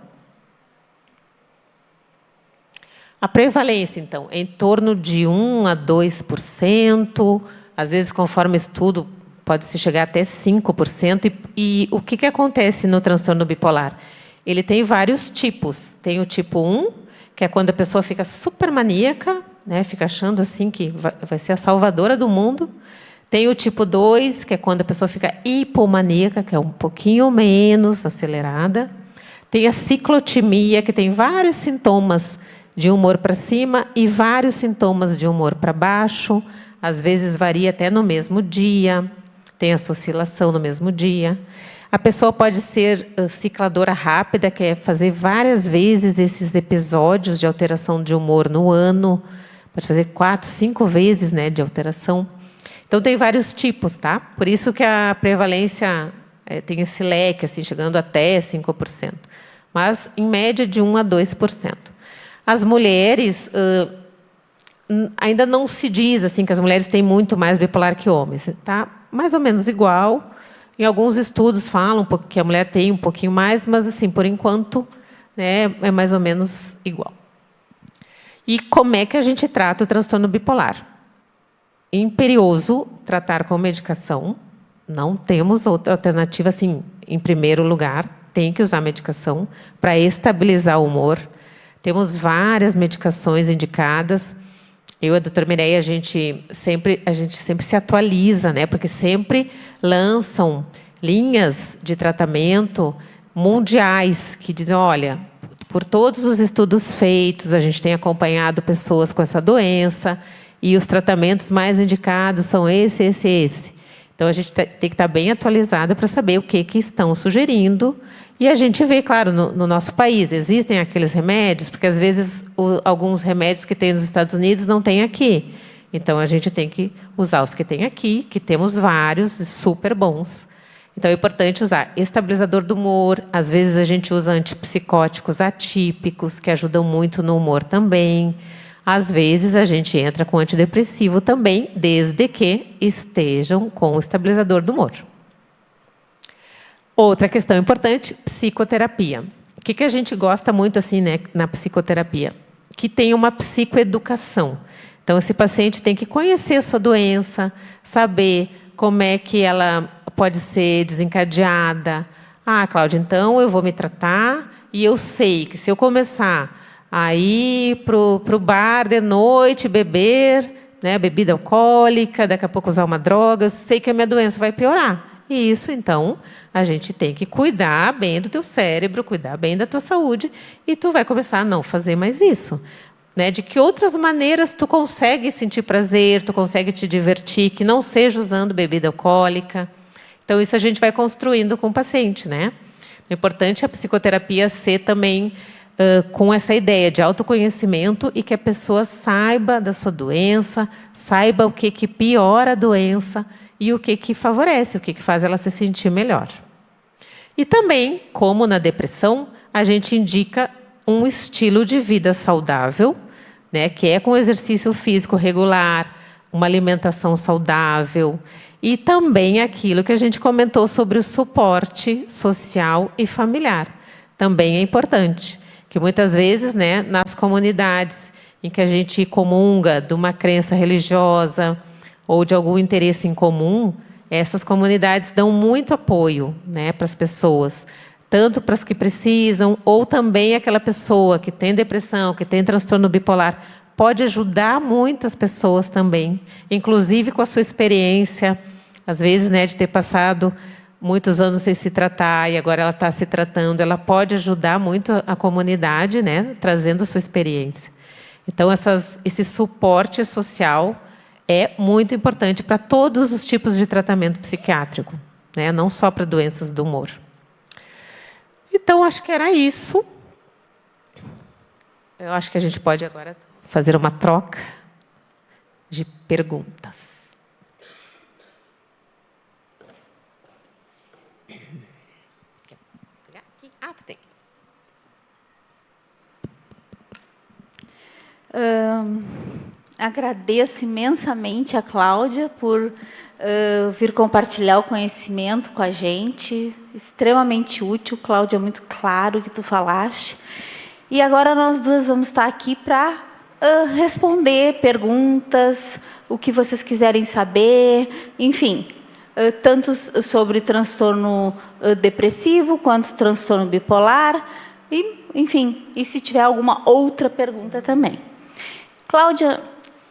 A prevalência, então, é em torno de 1 a 2%, às vezes, conforme estudo, pode-se chegar até 5%. E o que acontece no transtorno bipolar? Ele tem vários tipos. Tem o tipo 1, que é quando a pessoa fica super maníaca, né, fica achando assim que vai ser a salvadora do mundo. Tem o tipo 2, que é quando a pessoa fica hipomaníaca, que é um pouquinho menos acelerada. Tem a ciclotimia, que tem vários sintomas de humor para cima e vários sintomas de humor para baixo. Às vezes varia até no mesmo dia, tem essa oscilação no mesmo dia. A pessoa pode ser cicladora rápida, que é fazer várias vezes esses episódios de alteração de humor no ano. Pode fazer 4, 5 vezes, né, de alteração. Então, tem vários tipos, tá? Por isso que a prevalência tem esse leque, assim, chegando até 5%. Mas, em média, de 1 a 2%. As mulheres, ainda não se diz assim que as mulheres têm muito mais bipolar que homens. Tá? Mais ou menos igual. Em alguns estudos falam que a mulher tem um pouquinho mais, mas, assim, por enquanto, né, é mais ou menos igual. E como é que a gente trata o transtorno bipolar? Imperioso tratar com medicação. Não temos outra alternativa, assim, em primeiro lugar. Tem que usar medicação para estabilizar o humor. Temos várias medicações indicadas. Eu e a doutora Mireia, a gente sempre se atualiza, né? Porque sempre lançam linhas de tratamento mundiais que dizem, olha, por todos os estudos feitos, a gente tem acompanhado pessoas com essa doença e os tratamentos mais indicados são esse. Então, a gente tem que estar bem atualizada para saber o que estão sugerindo. E a gente vê, claro, no nosso país, existem aqueles remédios, porque, às vezes, alguns remédios que tem nos Estados Unidos não tem aqui. Então, a gente tem que usar os que tem aqui, que temos vários, super bons. Então, é importante usar estabilizador do humor. Às vezes, a gente usa antipsicóticos atípicos, que ajudam muito no humor também. Às vezes, a gente entra com antidepressivo também, desde que estejam com o estabilizador do humor. Outra questão importante, psicoterapia. O que a gente gosta muito assim, né, na psicoterapia? Que tem uma psicoeducação. Então, esse paciente tem que conhecer a sua doença, saber como é que ela pode ser desencadeada. Ah, Cláudia, então eu vou me tratar e eu sei que se eu começar a ir para o bar de noite, beber, né, bebida alcoólica, daqui a pouco usar uma droga, eu sei que a minha doença vai piorar. E isso, então, a gente tem que cuidar bem do teu cérebro, cuidar bem da tua saúde, e tu vai começar a não fazer mais isso. Né? De que outras maneiras tu consegue sentir prazer, tu consegue te divertir, que não seja usando bebida alcoólica. Então, isso a gente vai construindo com o paciente. Né? É importante a psicoterapia ser também com essa ideia de autoconhecimento e que a pessoa saiba da sua doença, saiba o que piora a doença e o que favorece, o que faz ela se sentir melhor. E também, como na depressão, a gente indica um estilo de vida saudável, né, que é com exercício físico regular, uma alimentação saudável e também aquilo que a gente comentou sobre o suporte social e familiar. Também é importante, que muitas vezes, né, nas comunidades em que a gente comunga de uma crença religiosa ou de algum interesse em comum, essas comunidades dão muito apoio, né, para as pessoas, tanto para as que precisam, ou também aquela pessoa que tem depressão, que tem transtorno bipolar, pode ajudar muitas pessoas também, inclusive com a sua experiência, às vezes, né, de ter passado muitos anos sem se tratar e agora ela está se tratando, ela pode ajudar muito a comunidade, né, trazendo a sua experiência. Então, esse suporte social é muito importante para todos os tipos de tratamento psiquiátrico, né? Não só para doenças do humor. Então, acho que era isso. Eu acho que a gente pode agora fazer uma troca de perguntas. Quer pegar aqui? Ah, tu tem. Agradeço imensamente a Cláudia por vir compartilhar o conhecimento com a gente. Extremamente útil, Cláudia, é muito claro o que tu falaste. E agora nós duas vamos estar aqui para responder perguntas, o que vocês quiserem saber, enfim, tanto sobre transtorno depressivo quanto transtorno bipolar, e, enfim, e se tiver alguma outra pergunta também. Cláudia,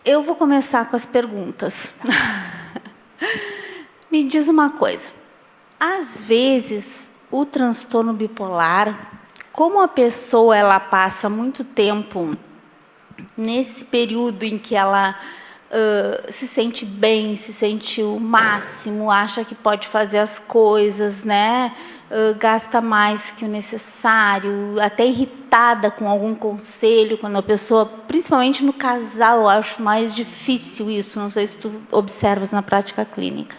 eu vou começar com as perguntas. Me diz uma coisa. Às vezes, o transtorno bipolar como a pessoa ela passa muito tempo nesse período em que ela se sente bem, se sente o máximo, acha que pode fazer as coisas, né? Gasta mais que o necessário, até irritada com algum conselho, quando a pessoa, principalmente no casal, eu acho mais difícil isso, não sei se tu observas na prática clínica.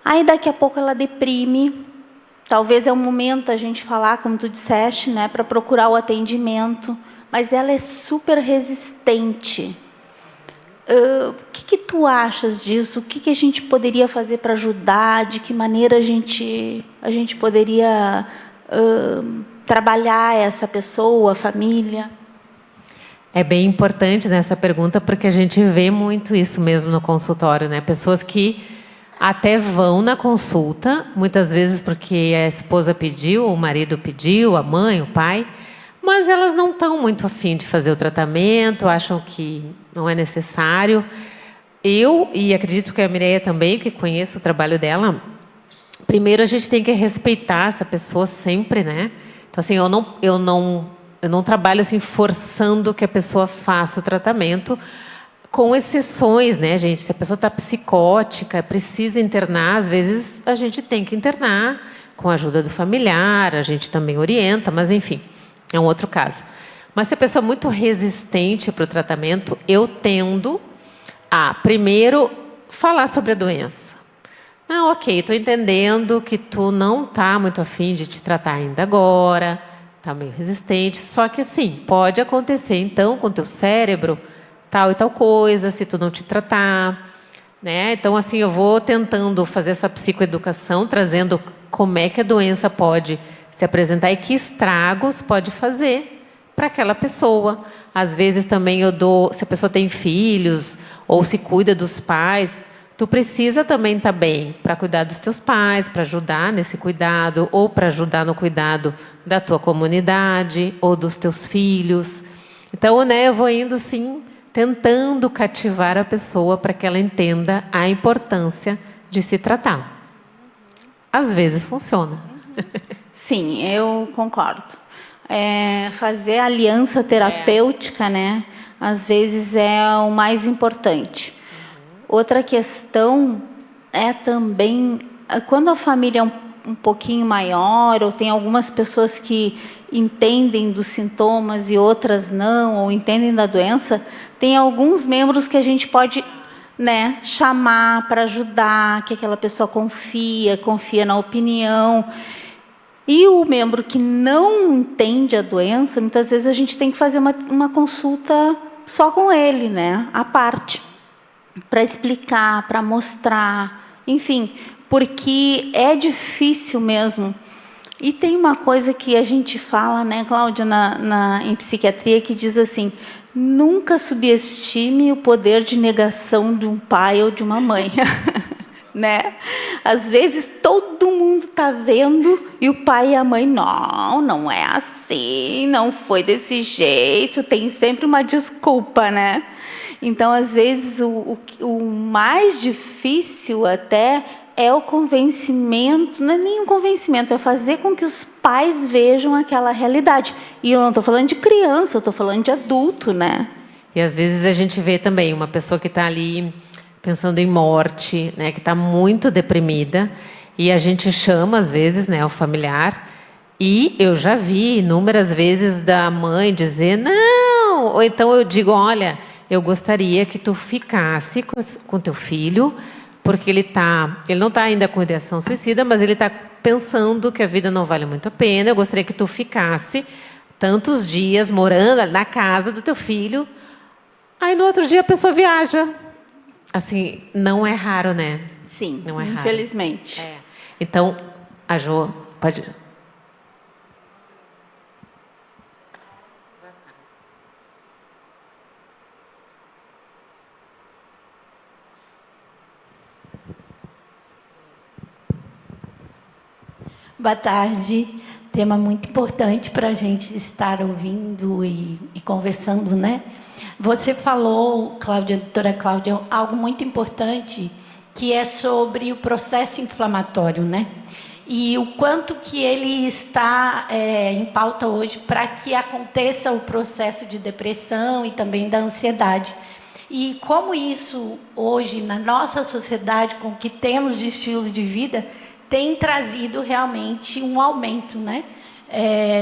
Aí daqui a pouco ela deprime, talvez é o momento a gente falar, como tu disseste, né, para procurar o atendimento, mas ela é super resistente. O que tu achas disso? O que a gente poderia fazer para ajudar? De que maneira a gente poderia trabalhar essa pessoa, a família? É bem importante nessa pergunta, porque a gente vê muito isso mesmo no consultório, né? Pessoas que até vão na consulta, muitas vezes porque a esposa pediu, o marido pediu, a mãe, o pai, mas elas não estão muito afim de fazer o tratamento, acham que não é necessário. Eu, e acredito que a Mireia também, que conheço o trabalho dela, primeiro a gente tem que respeitar essa pessoa sempre, né? Então, assim, eu não trabalho assim forçando que a pessoa faça o tratamento, com exceções, né, gente? Se a pessoa está psicótica, precisa internar, às vezes a gente tem que internar com a ajuda do familiar, a gente também orienta, mas enfim, é um outro caso. Mas se a pessoa é muito resistente para o tratamento, eu tendo a, primeiro, falar sobre a doença. Ah, ok, estou entendendo que tu não está muito afim de te tratar ainda agora, está meio resistente, só que assim, pode acontecer então com o teu cérebro tal e tal coisa, se tu não te tratar, né? Então, assim, eu vou tentando fazer essa psicoeducação, trazendo como é que a doença pode se apresentar e que estragos pode fazer para aquela pessoa. Às vezes também eu dou, se a pessoa tem filhos ou se cuida dos pais, tu precisa também estar bem para cuidar dos teus pais, para ajudar nesse cuidado, ou para ajudar no cuidado da tua comunidade ou dos teus filhos. Então, né, eu vou indo assim, tentando cativar a pessoa para que ela entenda a importância de se tratar. Às vezes funciona. Sim, eu concordo. Fazer aliança terapêutica, né? Às vezes é o mais importante. Outra questão é também, quando a família é um pouquinho maior, ou tem algumas pessoas que entendem dos sintomas e outras não, ou entendem da doença, tem alguns membros que a gente pode, né, chamar para ajudar, que aquela pessoa confia na opinião. E o membro que não entende a doença, muitas vezes a gente tem que fazer uma consulta só com ele, né, à parte, para explicar, para mostrar, enfim, porque é difícil mesmo. E tem uma coisa que a gente fala, né, Cláudia, em psiquiatria, que diz assim: nunca subestime o poder de negação de um pai ou de uma mãe. Né? Às vezes todo mundo está vendo e o pai e a mãe, não é assim, não foi desse jeito, tem sempre uma desculpa, né? Então, às vezes, o mais difícil até é o convencimento, não é nem um convencimento, é fazer com que os pais vejam aquela realidade. E eu não estou falando de criança, eu estou falando de adulto, né? E às vezes a gente vê também uma pessoa que está ali pensando em morte, né, que está muito deprimida, e a gente chama, às vezes, né, o familiar, e eu já vi inúmeras vezes da mãe dizer, não, ou então eu digo, olha, eu gostaria que tu ficasse com teu filho, porque ele não está ainda com ideação suicida, mas ele está pensando que a vida não vale muito a pena, eu gostaria que tu ficasse tantos dias morando na casa do teu filho, aí no outro dia a pessoa viaja. Assim, não é raro, né? Sim, não é infelizmente. Raro. Então, a Jo, pode... Boa tarde. Tema muito importante para a gente estar ouvindo e conversando, né? Você falou, Cláudia, doutora Cláudia, algo muito importante, que é sobre o processo inflamatório, né? e o quanto que ele está em pauta hoje para que aconteça o processo de depressão e também da ansiedade. E como isso, hoje, na nossa sociedade, com o que temos de estilo de vida, tem trazido realmente um aumento, né?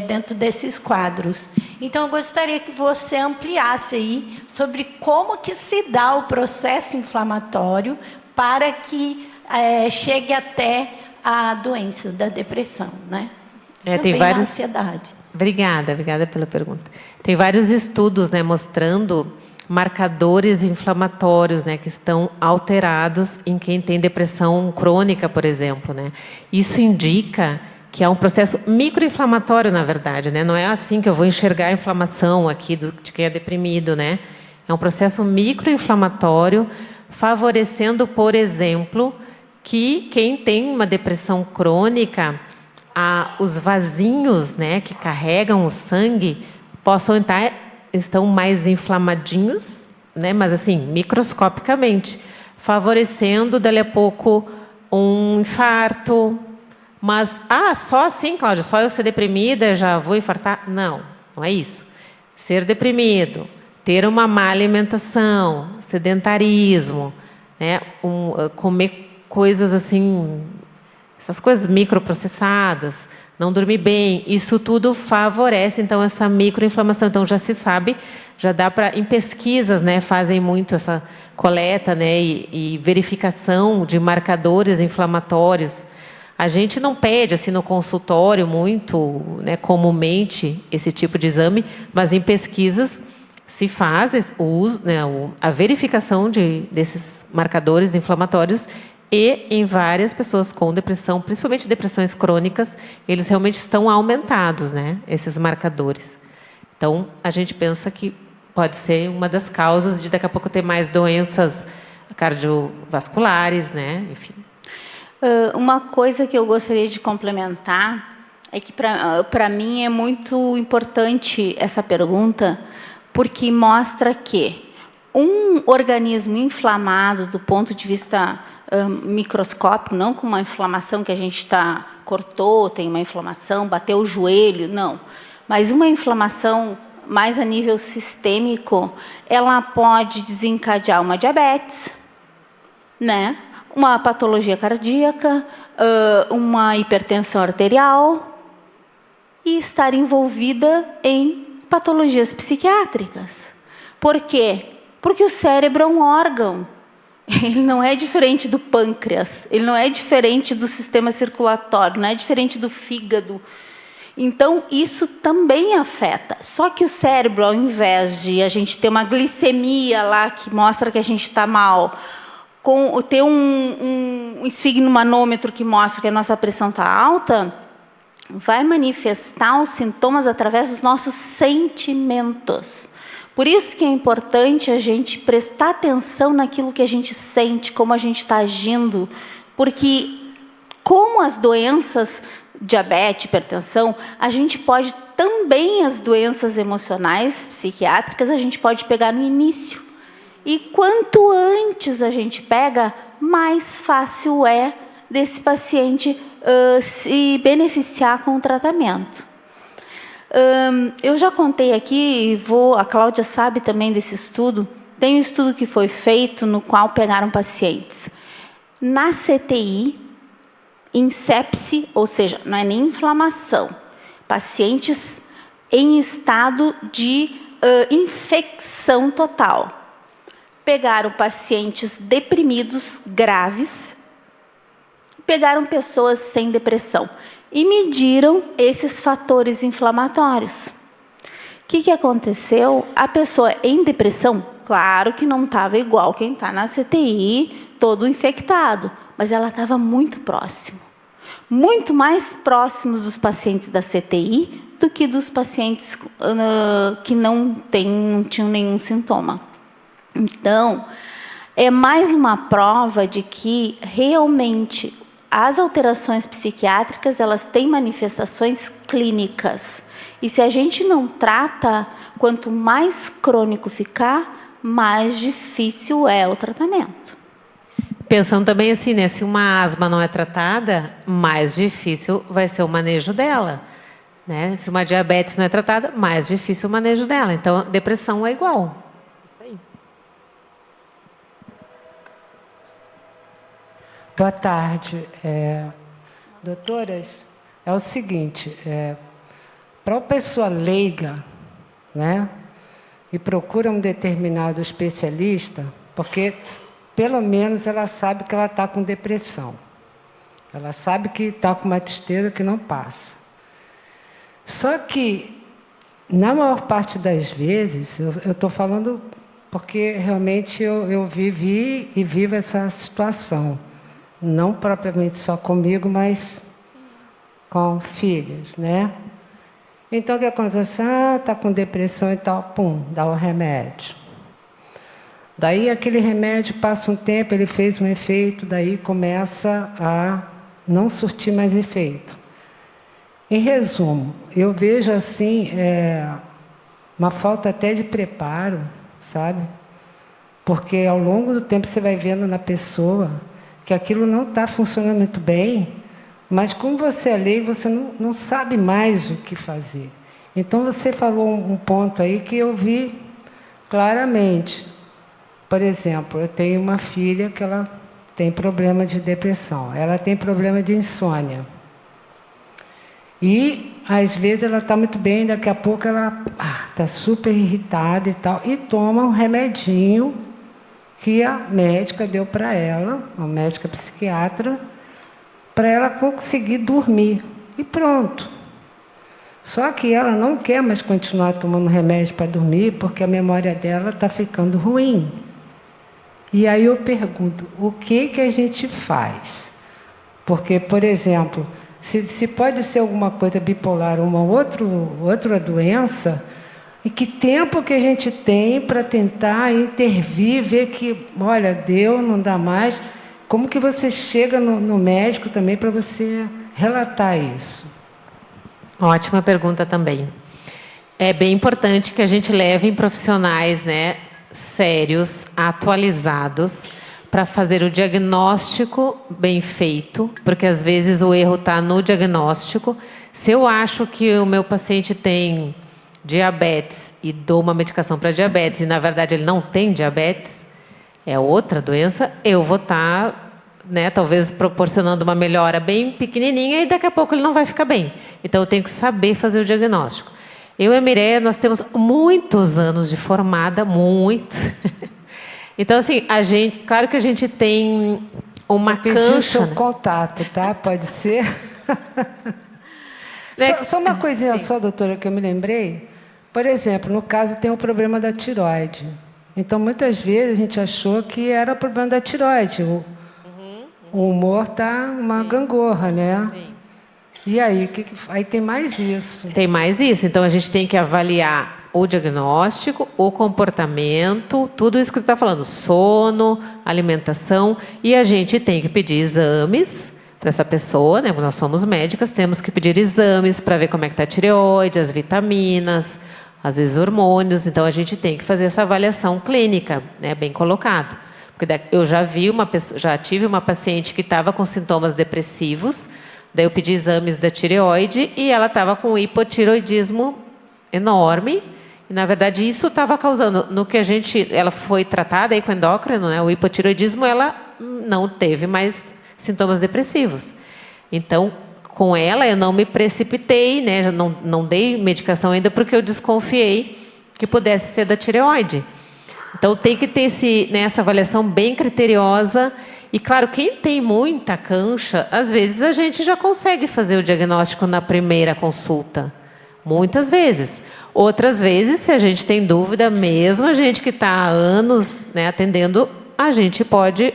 Dentro desses quadros. Então, eu gostaria que você ampliasse aí sobre como que se dá o processo inflamatório para que chegue até a doença da depressão, né? Tem vários. A ansiedade. Obrigada pela pergunta. Tem vários estudos, né, mostrando marcadores inflamatórios, né, que estão alterados em quem tem depressão crônica, por exemplo, né? Isso indica que é um processo microinflamatório, na verdade, né? Não é assim que eu vou enxergar a inflamação aqui de quem é deprimido, né? É um processo microinflamatório, favorecendo, por exemplo, que quem tem uma depressão crônica, os vasinhos, né, que carregam o sangue estão mais inflamadinhos, né, mas assim, microscopicamente, favorecendo, dali a pouco, um infarto. Mas, só assim, Cláudia, só eu ser deprimida já vou infartar? Não, não é isso. Ser deprimido, ter uma má alimentação, sedentarismo, né, comer coisas assim, essas coisas microprocessadas, não dormir bem, isso tudo favorece, então, essa microinflamação. Então, já se sabe, já dá para, em pesquisas, né, fazem muito essa coleta, né, e verificação de marcadores inflamatórios. A gente não pede assim no consultório muito, né, comumente esse tipo de exame, mas em pesquisas se faz o uso, né, a verificação desses marcadores inflamatórios, e em várias pessoas com depressão, principalmente depressões crônicas, eles realmente estão aumentados, né, esses marcadores. Então, a gente pensa que pode ser uma das causas de daqui a pouco ter mais doenças cardiovasculares, né, enfim. Uma coisa que eu gostaria de complementar é que, para mim, é muito importante essa pergunta, porque mostra que um organismo inflamado, do ponto de vista microscópico, não com uma inflamação que a gente cortou, tem uma inflamação, bateu o joelho, não. Mas uma inflamação mais a nível sistêmico, ela pode desencadear uma diabetes, né? Uma patologia cardíaca, uma hipertensão arterial e estar envolvida em patologias psiquiátricas. Por quê? Porque o cérebro é um órgão. Ele não é diferente do pâncreas, ele não é diferente do sistema circulatório, não é diferente do fígado. Então, isso também afeta. Só que o cérebro, ao invés de a gente ter uma glicemia lá que mostra que a gente está mal, ter um esfigmomanômetro que mostra que a nossa pressão está alta, vai manifestar os sintomas através dos nossos sentimentos. Por isso que é importante a gente prestar atenção naquilo que a gente sente, como a gente está agindo, porque como as doenças, diabetes, hipertensão, a gente pode também, as doenças emocionais, psiquiátricas, a gente pode pegar no início. E quanto antes a gente pega, mais fácil é desse paciente se beneficiar com o tratamento. Eu já contei aqui, a Cláudia sabe também desse estudo, tem um estudo que foi feito no qual pegaram pacientes na CTI, em sepse, ou seja, não é nem inflamação, pacientes em estado de infecção total. Pegaram pacientes deprimidos graves, pegaram pessoas sem depressão e mediram esses fatores inflamatórios. O que aconteceu? A pessoa em depressão, claro que não estava igual quem está na CTI, todo infectado, mas ela estava muito próximo. Muito mais próximos dos pacientes da CTI do que dos pacientes que não tinham nenhum sintoma. Então, é mais uma prova de que, realmente, as alterações psiquiátricas, elas têm manifestações clínicas. E se a gente não trata, quanto mais crônico ficar, mais difícil é o tratamento. pensando também assim, né? Se uma asma não é tratada, mais difícil vai ser o manejo dela, né? Se uma diabetes não é tratada, mais difícil o manejo dela. Então, depressão é igual. Isso aí. Boa tarde. Doutoras, é o seguinte, para uma pessoa leiga, né, e procura um determinado especialista, porque pelo menos ela sabe que ela está com depressão. Ela sabe que está com uma tristeza que não passa. Só que, na maior parte das vezes, eu estou falando porque realmente eu vivi e vivo essa situação. Não propriamente só comigo, mas com filhos, né? Então, o que acontece? Está com depressão e tal, pum, dá o remédio. Daí, aquele remédio passa um tempo, ele fez um efeito, daí começa a não surtir mais efeito. Em resumo, eu vejo assim, uma falta até de preparo, sabe? Porque ao longo do tempo você vai vendo na pessoa que aquilo não está funcionando muito bem, mas como você é leigo, você não sabe mais o que fazer. Então você falou um ponto aí que eu vi claramente. Por exemplo, eu tenho uma filha que ela tem problema de depressão, ela tem problema de insônia. E às vezes ela está muito bem, daqui a pouco ela está super irritada e tal, e toma um remedinho que a médica deu para ela, a médica psiquiatra, para ela conseguir dormir. E pronto. Só que ela não quer mais continuar tomando remédio para dormir, porque a memória dela está ficando ruim. E aí eu pergunto, o que a gente faz? Porque, por exemplo, se pode ser alguma coisa bipolar, uma outra doença, e que tempo que a gente tem para tentar intervir, ver que, olha, deu, não dá mais. Como que você chega no médico também para você relatar isso? Ótima pergunta também. É bem importante que a gente leve em profissionais, né, sérios, atualizados, para fazer o diagnóstico bem feito, porque às vezes o erro está no diagnóstico. Se eu acho que o meu paciente tem diabetes e dou uma medicação para diabetes e na verdade ele não tem diabetes, é outra doença, eu vou estar, né, talvez proporcionando uma melhora bem pequenininha e daqui a pouco ele não vai ficar bem. Então eu tenho que saber fazer o diagnóstico. Eu e a Mireia, nós temos muitos anos de formada, muitos. Então assim, a gente, claro que a gente tem uma cancha. Pedir o seu contato, tá? Pode ser? Só uma coisinha só, doutora, que eu me lembrei. Por exemplo, no caso tem o problema da tireoide. Então, muitas vezes a gente achou que era o problema da tireoide. O humor está uma gangorra, né? Sim. E aí, aí tem mais isso. Tem mais isso. Então, a gente tem que avaliar o diagnóstico, o comportamento, tudo isso que você está falando, sono, alimentação, e a gente tem que pedir exames para essa pessoa, né? Nós somos médicas, temos que pedir exames para ver como é que está a tireoide, as vitaminas, às vezes hormônios. Então a gente tem que fazer essa avaliação clínica, né? Bem colocado. Porque eu já tive uma paciente que estava com sintomas depressivos, daí eu pedi exames da tireoide e ela estava com hipotireoidismo enorme. E na verdade isso estava causando, ela foi tratada aí com endócrino, né? O hipotireoidismo, ela não teve mais sintomas depressivos. Então, com ela, eu não me precipitei, né? Não dei medicação ainda porque eu desconfiei que pudesse ser da tireoide. Então, tem que ter essa avaliação bem criteriosa. E, claro, quem tem muita cancha, às vezes a gente já consegue fazer o diagnóstico na primeira consulta. Muitas vezes. Outras vezes, se a gente tem dúvida, mesmo a gente que está há anos, né, atendendo, a gente pode,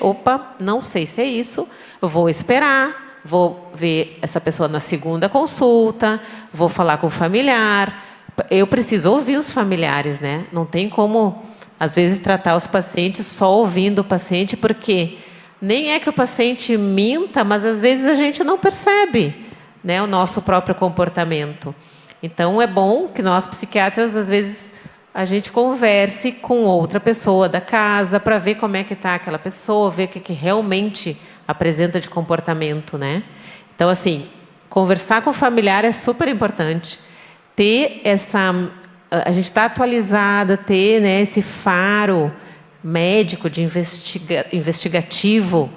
não sei se é isso, vou esperar, vou ver essa pessoa na segunda consulta, vou falar com o familiar. Eu preciso ouvir os familiares, né? Não tem como, às vezes, tratar os pacientes só ouvindo o paciente, porque nem é que o paciente minta, mas às vezes a gente não percebe, né, o nosso próprio comportamento. Então, é bom que nós, psiquiatras, às vezes, a gente converse com outra pessoa da casa para ver como é que está aquela pessoa, ver o que realmente apresenta de comportamento, né? Então, assim, conversar com o familiar é super importante. Ter essa... A gente está atualizada, ter, né, esse faro médico de investigativo,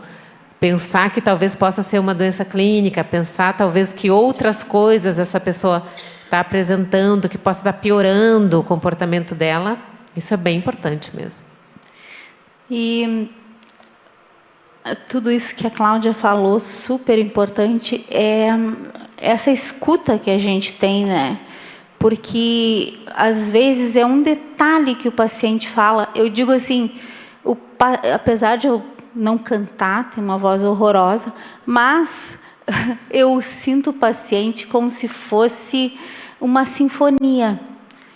pensar que talvez possa ser uma doença clínica, pensar talvez que outras coisas essa pessoa está apresentando, que possa estar piorando o comportamento dela, isso é bem importante mesmo. E tudo isso que a Cláudia falou, super importante, é essa escuta que a gente tem, né? Porque, às vezes, é um detalhe que o paciente fala. Eu digo assim, apesar de eu não cantar, ter uma voz horrorosa, mas eu sinto o paciente como se fosse uma sinfonia,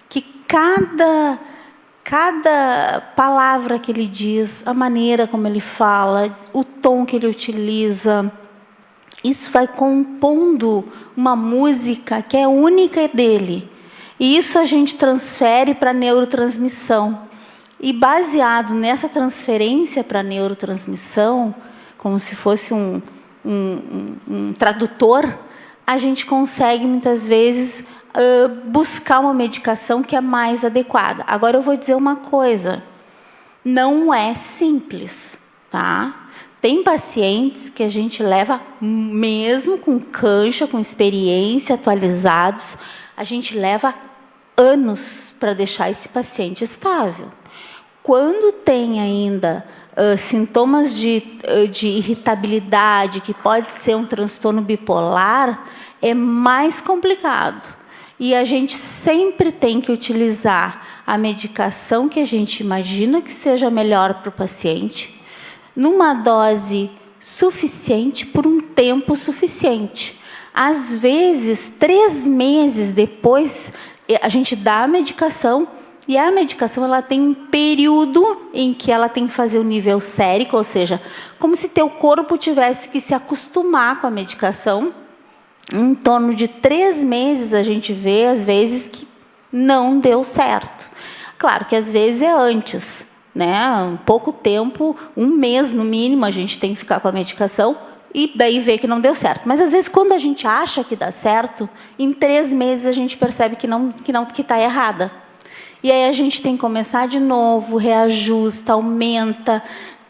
que cada palavra que ele diz, a maneira como ele fala, o tom que ele utiliza, isso vai compondo uma música que é única dele. E isso a gente transfere para a neurotransmissão. E baseado nessa transferência para a neurotransmissão, como se fosse um tradutor, a gente consegue, muitas vezes, buscar uma medicação que é mais adequada. Agora, eu vou dizer uma coisa. Não é simples, tá? Tem pacientes que a gente leva, mesmo com cancha, com experiência, atualizados, a gente leva anos para deixar esse paciente estável. Quando tem ainda sintomas de irritabilidade, que pode ser um transtorno bipolar, é mais complicado. E a gente sempre tem que utilizar a medicação que a gente imagina que seja melhor para o paciente, numa dose suficiente, por um tempo suficiente. Às vezes, 3 meses depois, a gente dá a medicação, e a medicação ela tem um período em que ela tem que fazer o nível sérico, ou seja, como se teu corpo tivesse que se acostumar com a medicação. Em torno de 3 meses, a gente vê, às vezes, que não deu certo. Claro que, às vezes, é antes, né? Um pouco tempo, 1 mês, no mínimo, a gente tem que ficar com a medicação, e daí vê que não deu certo. Mas, às vezes, quando a gente acha que dá certo, em 3 meses a gente percebe que está errada. E aí a gente tem que começar de novo, reajusta, aumenta,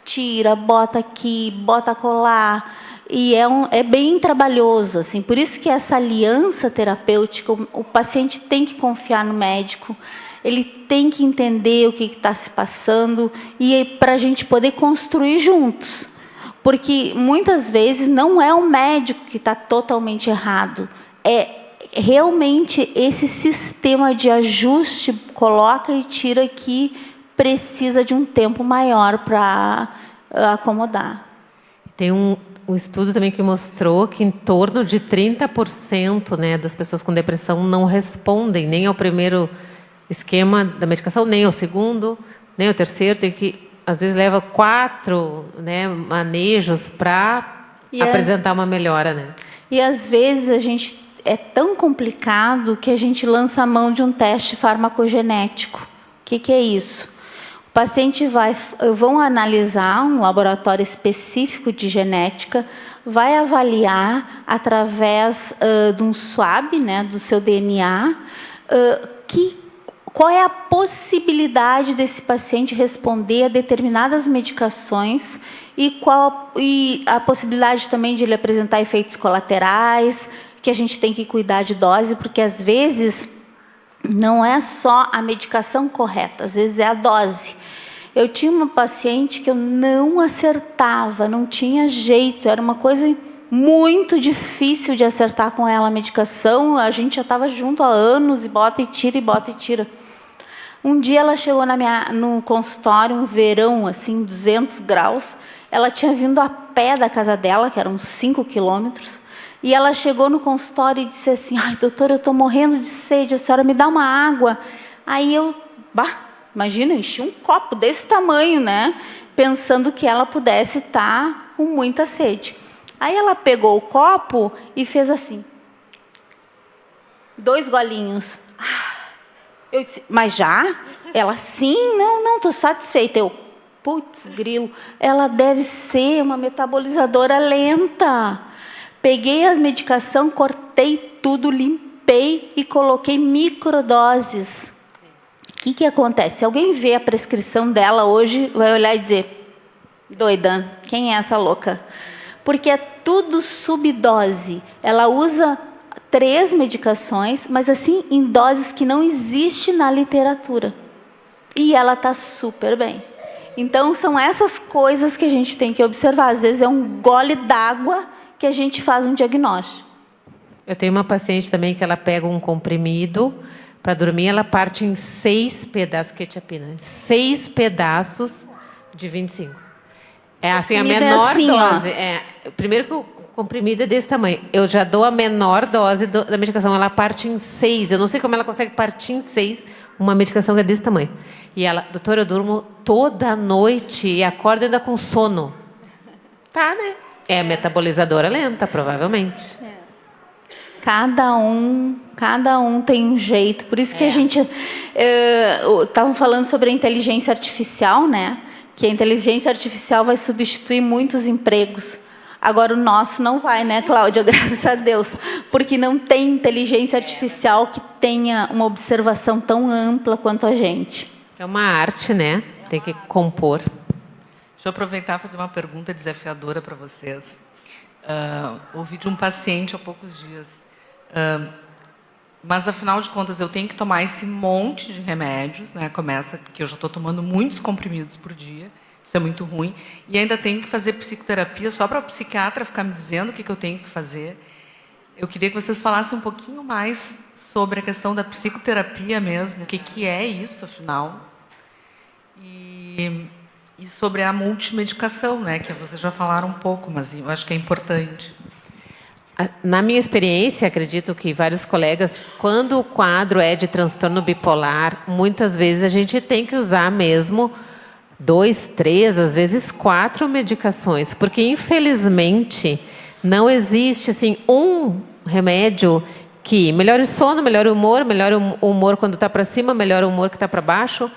tira, bota aqui, bota colar. E é bem trabalhoso, assim. Por isso que essa aliança terapêutica, o paciente tem que confiar no médico, ele tem que entender o que está se passando, e para a gente poder construir juntos. Porque, muitas vezes, não é o médico que está totalmente errado. É realmente esse sistema de ajuste, coloca e tira, que precisa de um tempo maior para acomodar. Tem um estudo também que mostrou que em torno de 30%, né, das pessoas com depressão não respondem nem ao primeiro esquema da medicação, nem ao segundo, nem ao terceiro. Tem que, às vezes, leva 4, né, manejos para apresentar uma melhora, né? E às vezes a gente é tão complicado que a gente lança a mão de um teste farmacogenético. O que é isso? O paciente vão analisar um laboratório específico de genética, vai avaliar através de um swab, né, do seu DNA, qual é a possibilidade desse paciente responder a determinadas medicações e a possibilidade também de ele apresentar efeitos colaterais, que a gente tem que cuidar de dose, porque, às vezes, não é só a medicação correta, às vezes é a dose. Eu tinha uma paciente que eu não acertava, não tinha jeito, era uma coisa muito difícil de acertar com ela a medicação, a gente já estava junto há anos, e bota e tira, e bota e tira. Um dia ela chegou no consultório, um verão, assim, 200 graus, ela tinha vindo a pé da casa dela, que eram 5 quilômetros, e ela chegou no consultório e disse assim: ai, doutora, eu estou morrendo de sede, a senhora me dá uma água. Aí eu, imagina, enchi um copo desse tamanho, né? Pensando que ela pudesse estar com muita sede. Aí ela pegou o copo e fez assim, 2 golinhos. Eu disse, mas já? Ela, sim, não, estou satisfeita. Eu, putz, grilo, ela deve ser uma metabolizadora lenta. Peguei a medicação, cortei tudo, limpei e coloquei microdoses. O que acontece? Se alguém vê a prescrição dela hoje, vai olhar e dizer, doida, quem é essa louca? Porque é tudo subdose. Ela usa 3 medicações, mas assim, em doses que não existe na literatura. E ela está super bem. Então, são essas coisas que a gente tem que observar. Às vezes, é um gole d'água que a gente faz um diagnóstico. Eu tenho uma paciente também que ela pega um comprimido para dormir, ela parte em 6 pedaços, quetiapina, 6 pedaços de 25. É assim, a menor assim, dose. Primeiro que o comprimido é desse tamanho. Eu já dou a menor dose da medicação. Ela parte em 6. Eu não sei como ela consegue partir em 6 uma medicação que é desse tamanho. E ela, doutora, eu durmo toda noite e acordo ainda com sono. Tá, né? É metabolizadora lenta, provavelmente. Cada um tem um jeito. Por isso que a gente... Estavam falando sobre a inteligência artificial, né? Que a inteligência artificial vai substituir muitos empregos. Agora, o nosso não vai, né, Cláudia? Graças a Deus. Porque não tem inteligência artificial que tenha uma observação tão ampla quanto a gente. É uma arte, né? Tem que compor. Deixa eu aproveitar e fazer uma pergunta desafiadora para vocês. Ouvi de um paciente há poucos dias. Mas, afinal de contas, eu tenho que tomar esse monte de remédios, né? Começa que eu já estou tomando muitos comprimidos por dia. Isso é muito ruim. E ainda tenho que fazer psicoterapia só para o psiquiatra ficar me dizendo o que eu tenho que fazer. Eu queria que vocês falassem um pouquinho mais sobre a questão da psicoterapia mesmo, o que é isso, afinal. E sobre a multimedicação, né? Que vocês já falaram um pouco, mas eu acho que é importante. Na minha experiência, acredito que vários colegas, quando o quadro é de transtorno bipolar, muitas vezes a gente tem que usar mesmo 2, 3, às vezes 4 medicações, porque infelizmente não existe assim um remédio que melhora o sono, melhora o humor quando está para cima, melhora o humor que está para baixo.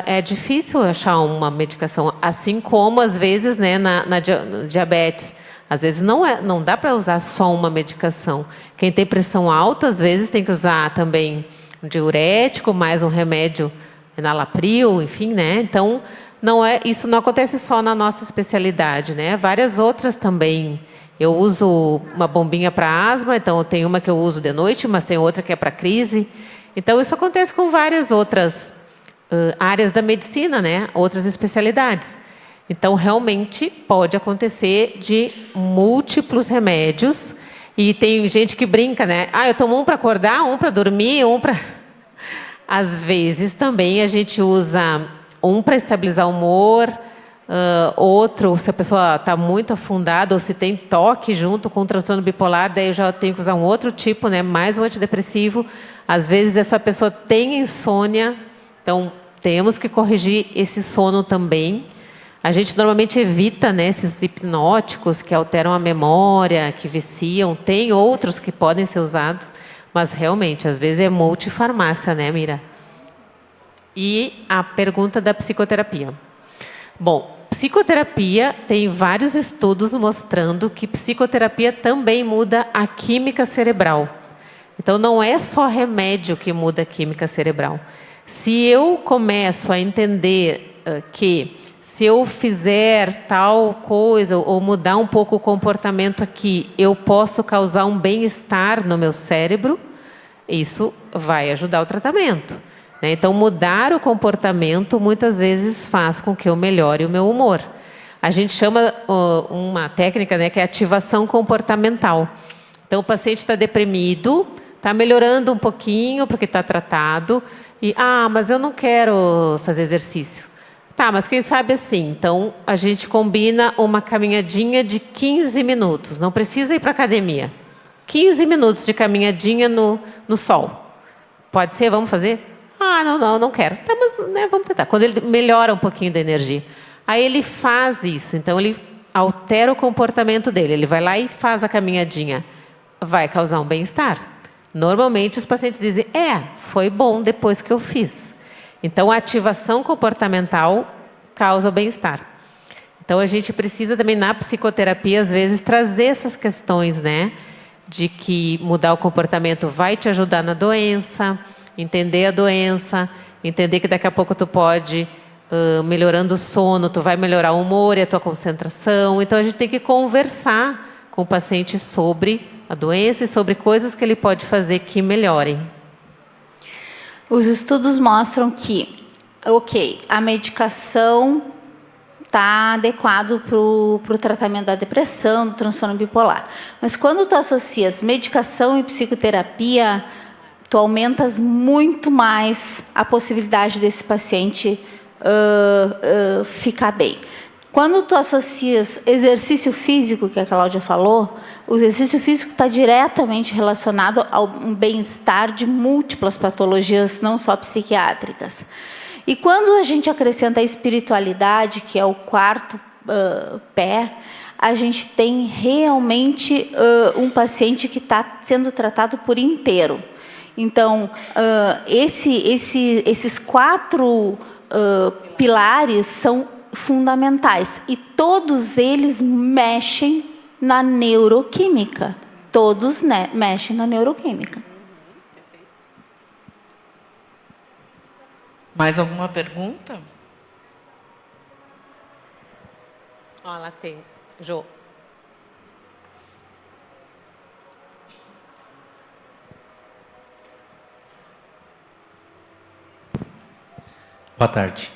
É difícil achar uma medicação, assim como às vezes, né, na diabetes. Às vezes não dá para usar só uma medicação. Quem tem pressão alta, às vezes tem que usar também um diurético, mais um remédio enalapril, enfim, né? Então, isso não acontece só na nossa especialidade, né? Várias outras também. Eu uso uma bombinha para asma, então tem uma que eu uso de noite, mas tem outra que é para crise. Então, isso acontece com várias outras áreas da medicina, né? Outras especialidades. Então, realmente, pode acontecer de múltiplos remédios. E tem gente que brinca, né? Eu tomo um para acordar, um para dormir, um para... Às vezes, também, a gente usa um para estabilizar o humor, outro, se a pessoa está muito afundada, ou se tem toque junto com o transtorno bipolar, daí eu já tenho que usar um outro tipo, né? Mais um antidepressivo. Às vezes, essa pessoa tem insônia, então, temos que corrigir esse sono também. A gente normalmente evita, né, esses hipnóticos que alteram a memória, que viciam. Tem outros que podem ser usados, mas realmente, às vezes é multifarmácia, né, Mira? E a pergunta da psicoterapia. Bom, psicoterapia tem vários estudos mostrando que psicoterapia também muda a química cerebral. Então, não é só remédio que muda a química cerebral. Se eu começo a entender que se eu fizer tal coisa ou mudar um pouco o comportamento aqui, eu posso causar um bem-estar no meu cérebro, isso vai ajudar o tratamento, né? Então, mudar o comportamento muitas vezes faz com que eu melhore o meu humor. A gente chama uma técnica, né, que é ativação comportamental. Então, o paciente está deprimido, está melhorando um pouquinho porque está tratado, e, mas eu não quero fazer exercício. Tá, mas quem sabe assim, então a gente combina uma caminhadinha de 15 minutos, não precisa ir para a academia. 15 minutos de caminhadinha no sol. Pode ser, vamos fazer? Não quero. Tá, mas né, vamos tentar. Quando ele melhora um pouquinho da energia. Aí ele faz isso, então ele altera o comportamento dele, ele vai lá e faz a caminhadinha. Vai causar um bem-estar. Normalmente os pacientes dizem, foi bom depois que eu fiz. Então a ativação comportamental causa bem-estar. Então a gente precisa também na psicoterapia às vezes trazer essas questões, né? De que mudar o comportamento vai te ajudar na doença, entender a doença, entender que daqui a pouco tu pode, melhorando o sono, tu vai melhorar o humor e a tua concentração. Então a gente tem que conversar com o paciente sobre a doença e sobre coisas que ele pode fazer que melhorem. Os estudos mostram que, a medicação está adequado para o tratamento da depressão, do transtorno bipolar. Mas quando tu associas medicação e psicoterapia, tu aumentas muito mais a possibilidade desse paciente ficar bem. Quando tu associas exercício físico, que a Cláudia falou, o exercício físico está diretamente relacionado ao bem-estar de múltiplas patologias, não só psiquiátricas. E quando a gente acrescenta a espiritualidade, que é o quarto pé, a gente tem realmente um paciente que está sendo tratado por inteiro. Então, esses 4 pilares são fundamentais e todos eles mexem na neuroquímica. Todos mexem na neuroquímica. Mais alguma pergunta? Ó, lá tem. Jô. Boa tarde.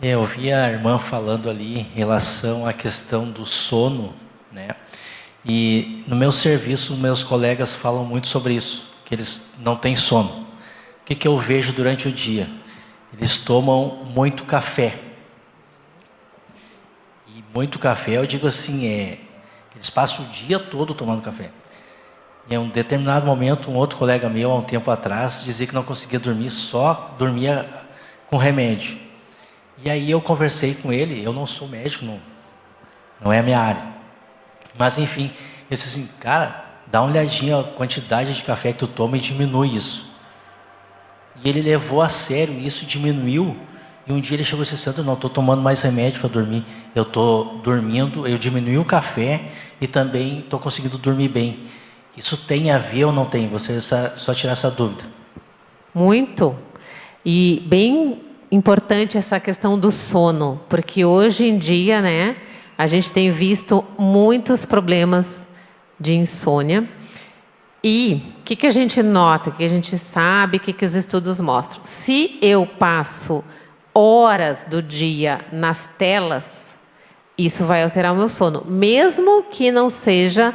Eu ouvi a irmã falando ali em relação à questão do sono, né? E no meu serviço, meus colegas falam muito sobre isso, que eles não têm sono. O que eu vejo durante o dia? Eles tomam muito café. E muito café, eu digo assim, eles passam o dia todo tomando café. E em um determinado momento, um outro colega meu, há um tempo atrás, dizia que não conseguia dormir, só dormia com remédio. E aí eu conversei com ele, eu não sou médico, não é a minha área. Mas enfim, eu disse assim, cara, dá uma olhadinha a quantidade de café que tu toma e diminui isso. E ele levou a sério isso, diminuiu. E um dia ele chegou e disse assim, não, estou tomando mais remédio para dormir. Eu estou dormindo, eu diminui o café e também estou conseguindo dormir bem. Isso tem a ver ou não tem? Você só tirar essa dúvida. Muito. E bem importante essa questão do sono, porque hoje em dia, né, a gente tem visto muitos problemas de insônia. E o que a gente nota, que a gente sabe, o que os estudos mostram? Se eu passo horas do dia nas telas, isso vai alterar o meu sono, mesmo que não seja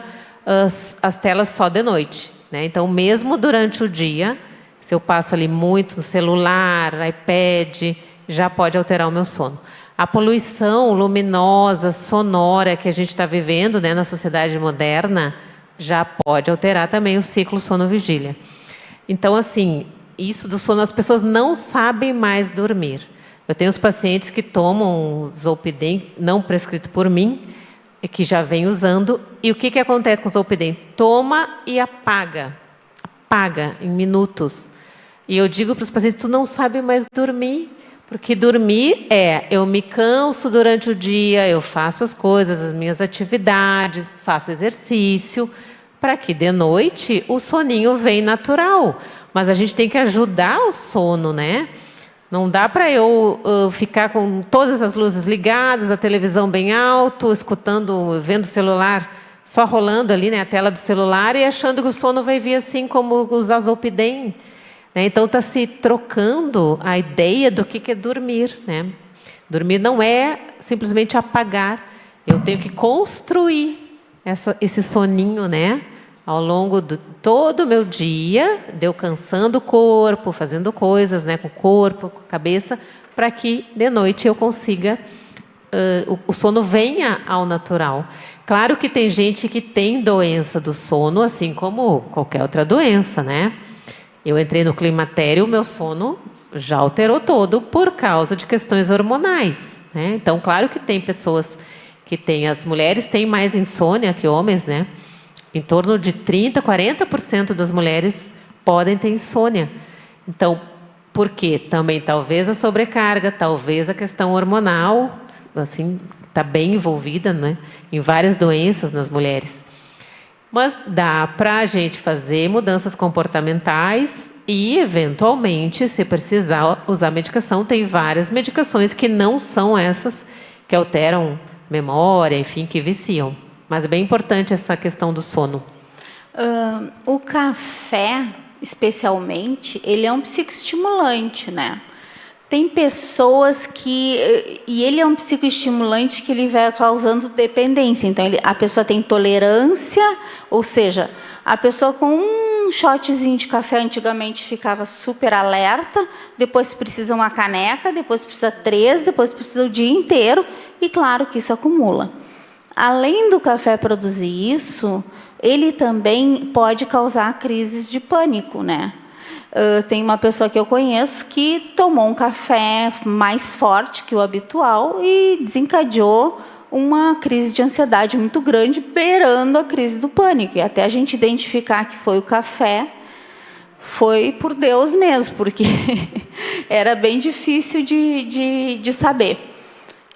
as telas só de noite, né? Então, mesmo durante o dia, se eu passo ali muito no celular, iPad, já pode alterar o meu sono. A poluição luminosa, sonora que a gente está vivendo, né, na sociedade moderna, já pode alterar também o ciclo sono-vigília. Então, assim, isso do sono, as pessoas não sabem mais dormir. Eu tenho os pacientes que tomam Zolpidem, não prescrito por mim, e que já vem usando. E o que acontece com o Zolpidem? Toma e apaga em minutos. E eu digo para os pacientes, tu não sabe mais dormir, porque dormir eu me canso durante o dia, eu faço as coisas, as minhas atividades, faço exercício, para que de noite o soninho vem natural. Mas a gente tem que ajudar o sono, né? Não dá para eu ficar com todas as luzes ligadas, a televisão bem alto, escutando, vendo o celular só rolando ali, né, a tela do celular, e achando que o sono vai vir assim como usar Zolpidem. Né? Então está se trocando a ideia do que é dormir, né? Dormir não é simplesmente apagar. Eu tenho que construir esse soninho, né? Ao longo de todo o meu dia, eu cansando o corpo, fazendo coisas, né, com o corpo, com a cabeça, para que de noite eu consiga, o sono venha ao natural. Claro que tem gente que tem doença do sono, assim como qualquer outra doença, né? Eu entrei no climatério, o meu sono já alterou todo por causa de questões hormonais, né? Então, claro que tem pessoas que têm, as mulheres têm mais insônia que homens, né? Em torno de 30%, 40% das mulheres podem ter insônia. Então, por quê? Também talvez a sobrecarga, talvez a questão hormonal, assim, está bem envolvida, né, em várias doenças nas mulheres. Mas dá para a gente fazer mudanças comportamentais e, eventualmente, se precisar usar medicação, tem várias medicações que não são essas, que alteram memória, enfim, que viciam. Mas é bem importante essa questão do sono. O café, especialmente, ele é um psicoestimulante, né? Tem pessoas que... E ele é um psicoestimulante que ele vai causando dependência. Então, a pessoa tem tolerância, ou seja, a pessoa com um shotzinho de café antigamente ficava super alerta, depois precisa uma caneca, depois precisa 3, depois precisa o dia inteiro, e claro que isso acumula. Além do café produzir isso, ele também pode causar crises de pânico, né? Tem uma pessoa que eu conheço que tomou um café mais forte que o habitual e desencadeou uma crise de ansiedade muito grande, beirando a crise do pânico. E até a gente identificar que foi o café, foi por Deus mesmo, porque era bem difícil de saber.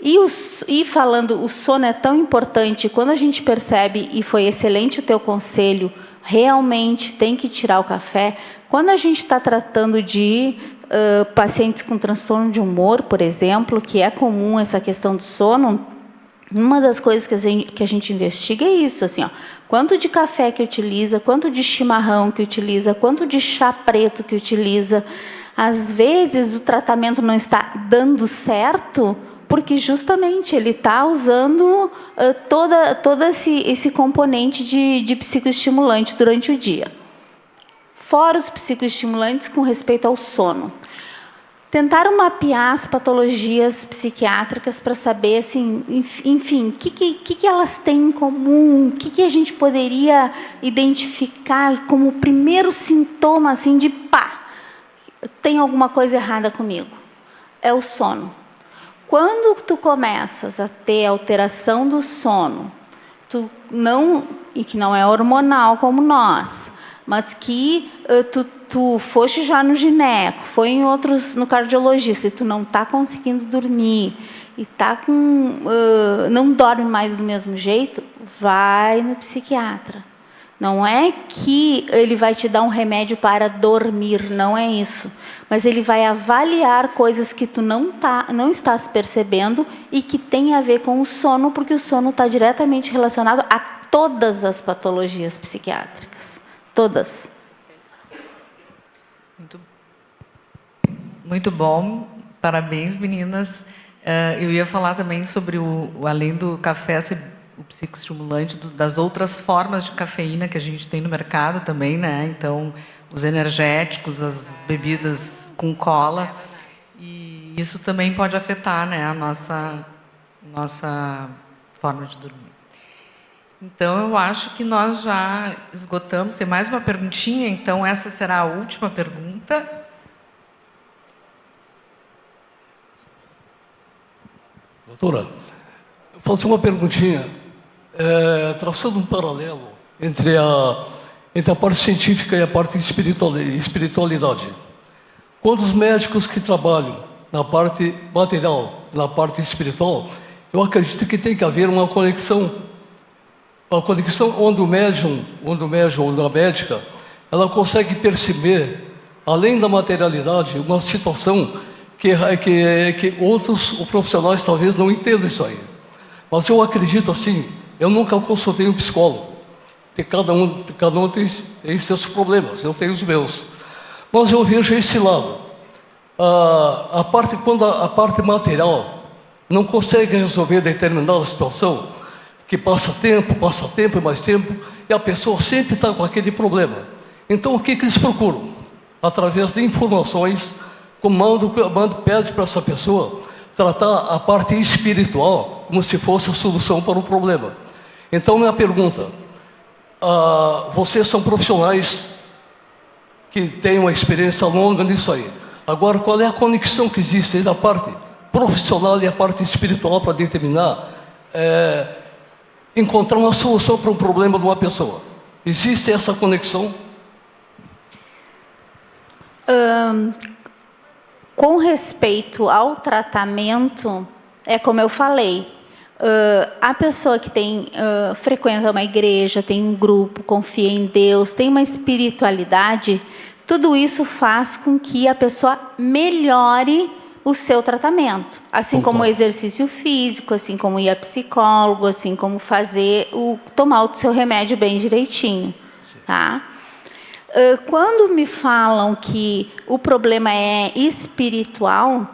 E falando, o sono é tão importante, quando a gente percebe, e foi excelente o teu conselho, realmente tem que tirar o café. Quando a gente está tratando de pacientes com transtorno de humor, por exemplo, que é comum essa questão do sono, uma das coisas que a gente investiga é isso, assim, ó, quanto de café que utiliza, quanto de chimarrão que utiliza, quanto de chá preto que utiliza. Às vezes o tratamento não está dando certo, porque justamente ele está usando todo esse componente de psicoestimulante durante o dia. Fora os psicoestimulantes com respeito ao sono. Tentaram mapear as patologias psiquiátricas para saber, assim, enfim, o que elas têm em comum, o que a gente poderia identificar como primeiro sintoma, assim, de pá, tem alguma coisa errada comigo. É o sono. Quando tu começas a ter alteração do sono, e que não é hormonal como nós, mas que tu foste já no gineco, foi em outros, no cardiologista, e tu não está conseguindo dormir, e tá não dorme mais do mesmo jeito, vai no psiquiatra. Não é que ele vai te dar um remédio para dormir, não é isso. Mas ele vai avaliar coisas que tu não estás percebendo e que tem a ver com o sono, porque o sono está diretamente relacionado a todas as patologias psiquiátricas. Todas. Muito bom. Parabéns, meninas. Eu ia falar também sobre além do café ser o psicoestimulante, das outras formas de cafeína que a gente tem no mercado também, né? Então, os energéticos, as bebidas com cola, e isso também pode afetar, né, a nossa forma de dormir. Então, eu acho que nós já esgotamos. Tem mais uma perguntinha, então essa será a última pergunta. Doutora, eu faço uma perguntinha, traçando um paralelo entre a parte científica e a parte espiritualidade. Quando os médicos que trabalham na parte material, na parte espiritual, eu acredito que tem que haver uma conexão onde o médium ou a médica, ela consegue perceber, além da materialidade, uma situação que outros profissionais talvez não entendam isso aí. Mas eu acredito assim, eu nunca consultei um psicólogo. Cada um tem seus problemas, eu tenho os meus. Mas eu vejo esse lado. Quando a parte material não consegue resolver determinada situação, que passa tempo e mais tempo, e a pessoa sempre está com aquele problema. Então, o que eles procuram? Através de informações, pede para essa pessoa tratar a parte espiritual como se fosse a solução para o problema. Então, minha pergunta, vocês são profissionais que têm uma experiência longa nisso aí. Agora, qual é a conexão que existe entre a parte profissional e a parte espiritual para determinar, encontrar uma solução para um problema de uma pessoa? Existe essa conexão? Com respeito ao tratamento, é como eu falei, a pessoa que frequenta uma igreja, tem um grupo, confia em Deus, tem uma espiritualidade, tudo isso faz com que a pessoa melhore o seu tratamento. Assim como o exercício físico, assim como ir a psicólogo, assim como tomar o seu remédio bem direitinho. Tá? Quando me falam que o problema é espiritual,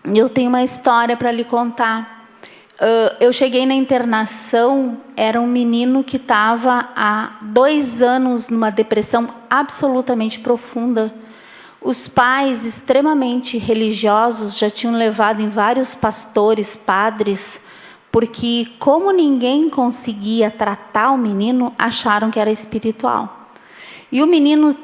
eu tenho uma história para lhe contar. Eu cheguei na internação, era um menino que estava há 2 anos numa depressão absolutamente profunda. Os pais, extremamente religiosos, já tinham levado em vários pastores, padres, porque como ninguém conseguia tratar o menino, acharam que era espiritual. E o menino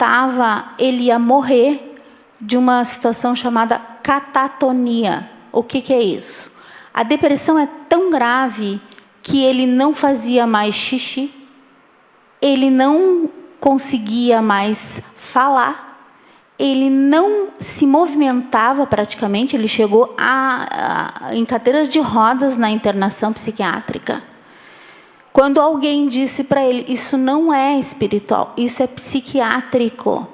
ele ia morrer de uma situação chamada catatonia. O que é isso? A depressão é tão grave que ele não fazia mais xixi, ele não conseguia mais falar, ele não se movimentava praticamente, ele chegou em cadeiras de rodas na internação psiquiátrica. Quando alguém disse para ele, isso não é espiritual, isso é psiquiátrico.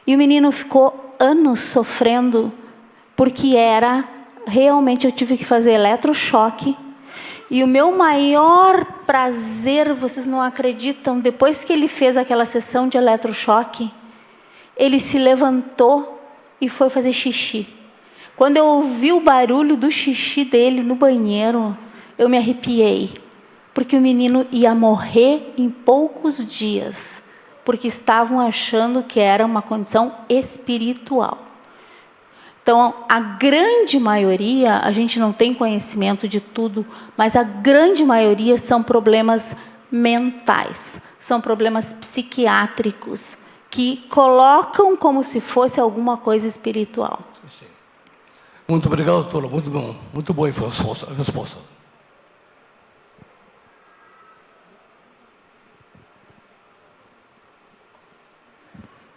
E o menino ficou anos sofrendo, porque realmente eu tive que fazer eletrochoque. E o meu maior prazer, vocês não acreditam, depois que ele fez aquela sessão de eletrochoque, ele se levantou e foi fazer xixi. Quando eu ouvi o barulho do xixi dele no banheiro, eu me arrepiei. Porque o menino ia morrer em poucos dias, porque estavam achando que era uma condição espiritual. Então, a grande maioria, a gente não tem conhecimento de tudo, mas a grande maioria são problemas mentais, são problemas psiquiátricos, que colocam como se fosse alguma coisa espiritual. Muito obrigado, doutora. Muito bom. Muito boa a resposta.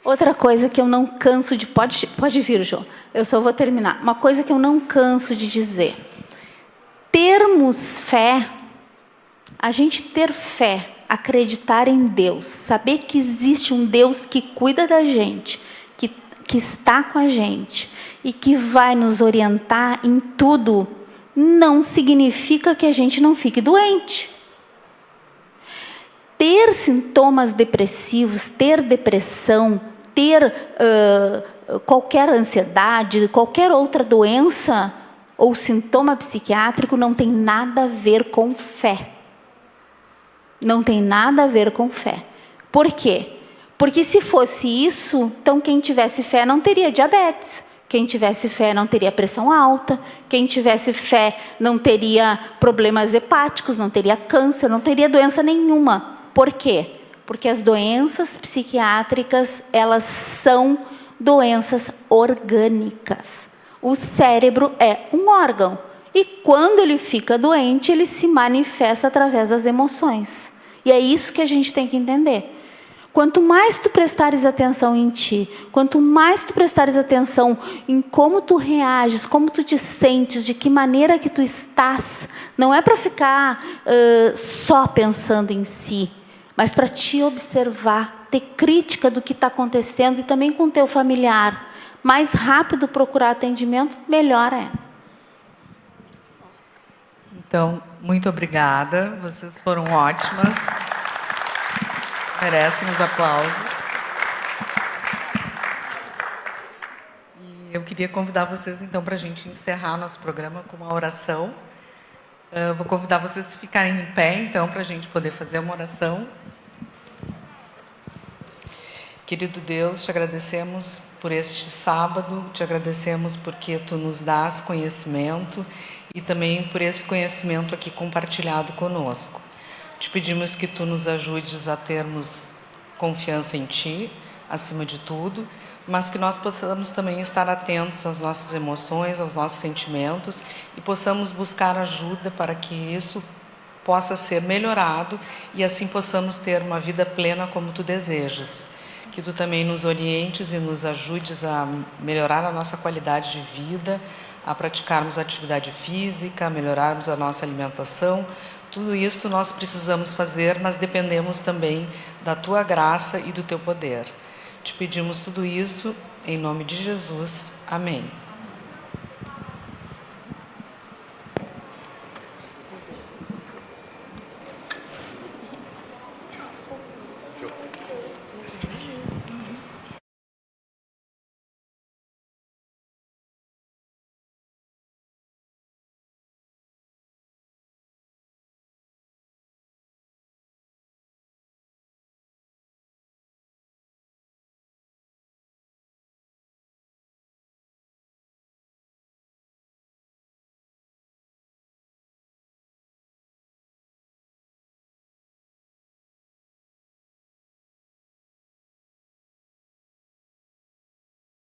Outra coisa que eu não canso de... Pode vir, João. Eu só vou terminar. Uma coisa que eu não canso de dizer. Termos fé, a gente ter fé, acreditar em Deus, saber que existe um Deus que cuida da gente, que está com a gente e que vai nos orientar em tudo, não significa que a gente não fique doente. Ter sintomas depressivos, ter depressão, ter qualquer ansiedade, qualquer outra doença ou sintoma psiquiátrico não tem nada a ver com fé. Não tem nada a ver com fé. Por quê? Porque se fosse isso, então quem tivesse fé não teria diabetes. Quem tivesse fé não teria pressão alta. Quem tivesse fé não teria problemas hepáticos, não teria câncer, não teria doença nenhuma. Por quê? Porque as doenças psiquiátricas, elas são doenças orgânicas. O cérebro é um órgão. E quando ele fica doente, ele se manifesta através das emoções. E é isso que a gente tem que entender. Quanto mais tu prestares atenção em ti, quanto mais tu prestares atenção em como tu reages, como tu te sentes, de que maneira que tu estás, não é para ficar só pensando em si, mas para te observar, ter crítica do que está acontecendo e também com o teu familiar. Mais rápido procurar atendimento, melhor é. Então, muito obrigada. Vocês foram ótimas. Merecem os aplausos. E eu queria convidar vocês, então, para a gente encerrar nosso programa com uma oração. Vou convidar vocês a ficarem em pé, então, para a gente poder fazer uma oração. Querido Deus, te agradecemos por este sábado, te agradecemos porque tu nos dás conhecimento e também por esse conhecimento aqui compartilhado conosco. Te pedimos que tu nos ajudes a termos confiança em ti, acima de tudo, mas que nós possamos também estar atentos às nossas emoções, aos nossos sentimentos e possamos buscar ajuda para que isso possa ser melhorado e assim possamos ter uma vida plena como tu desejas. Que tu também nos orientes e nos ajudes a melhorar a nossa qualidade de vida, a praticarmos atividade física, a melhorarmos a nossa alimentação. Tudo isso nós precisamos fazer, mas dependemos também da tua graça e do teu poder. Te pedimos tudo isso em nome de Jesus. Amém.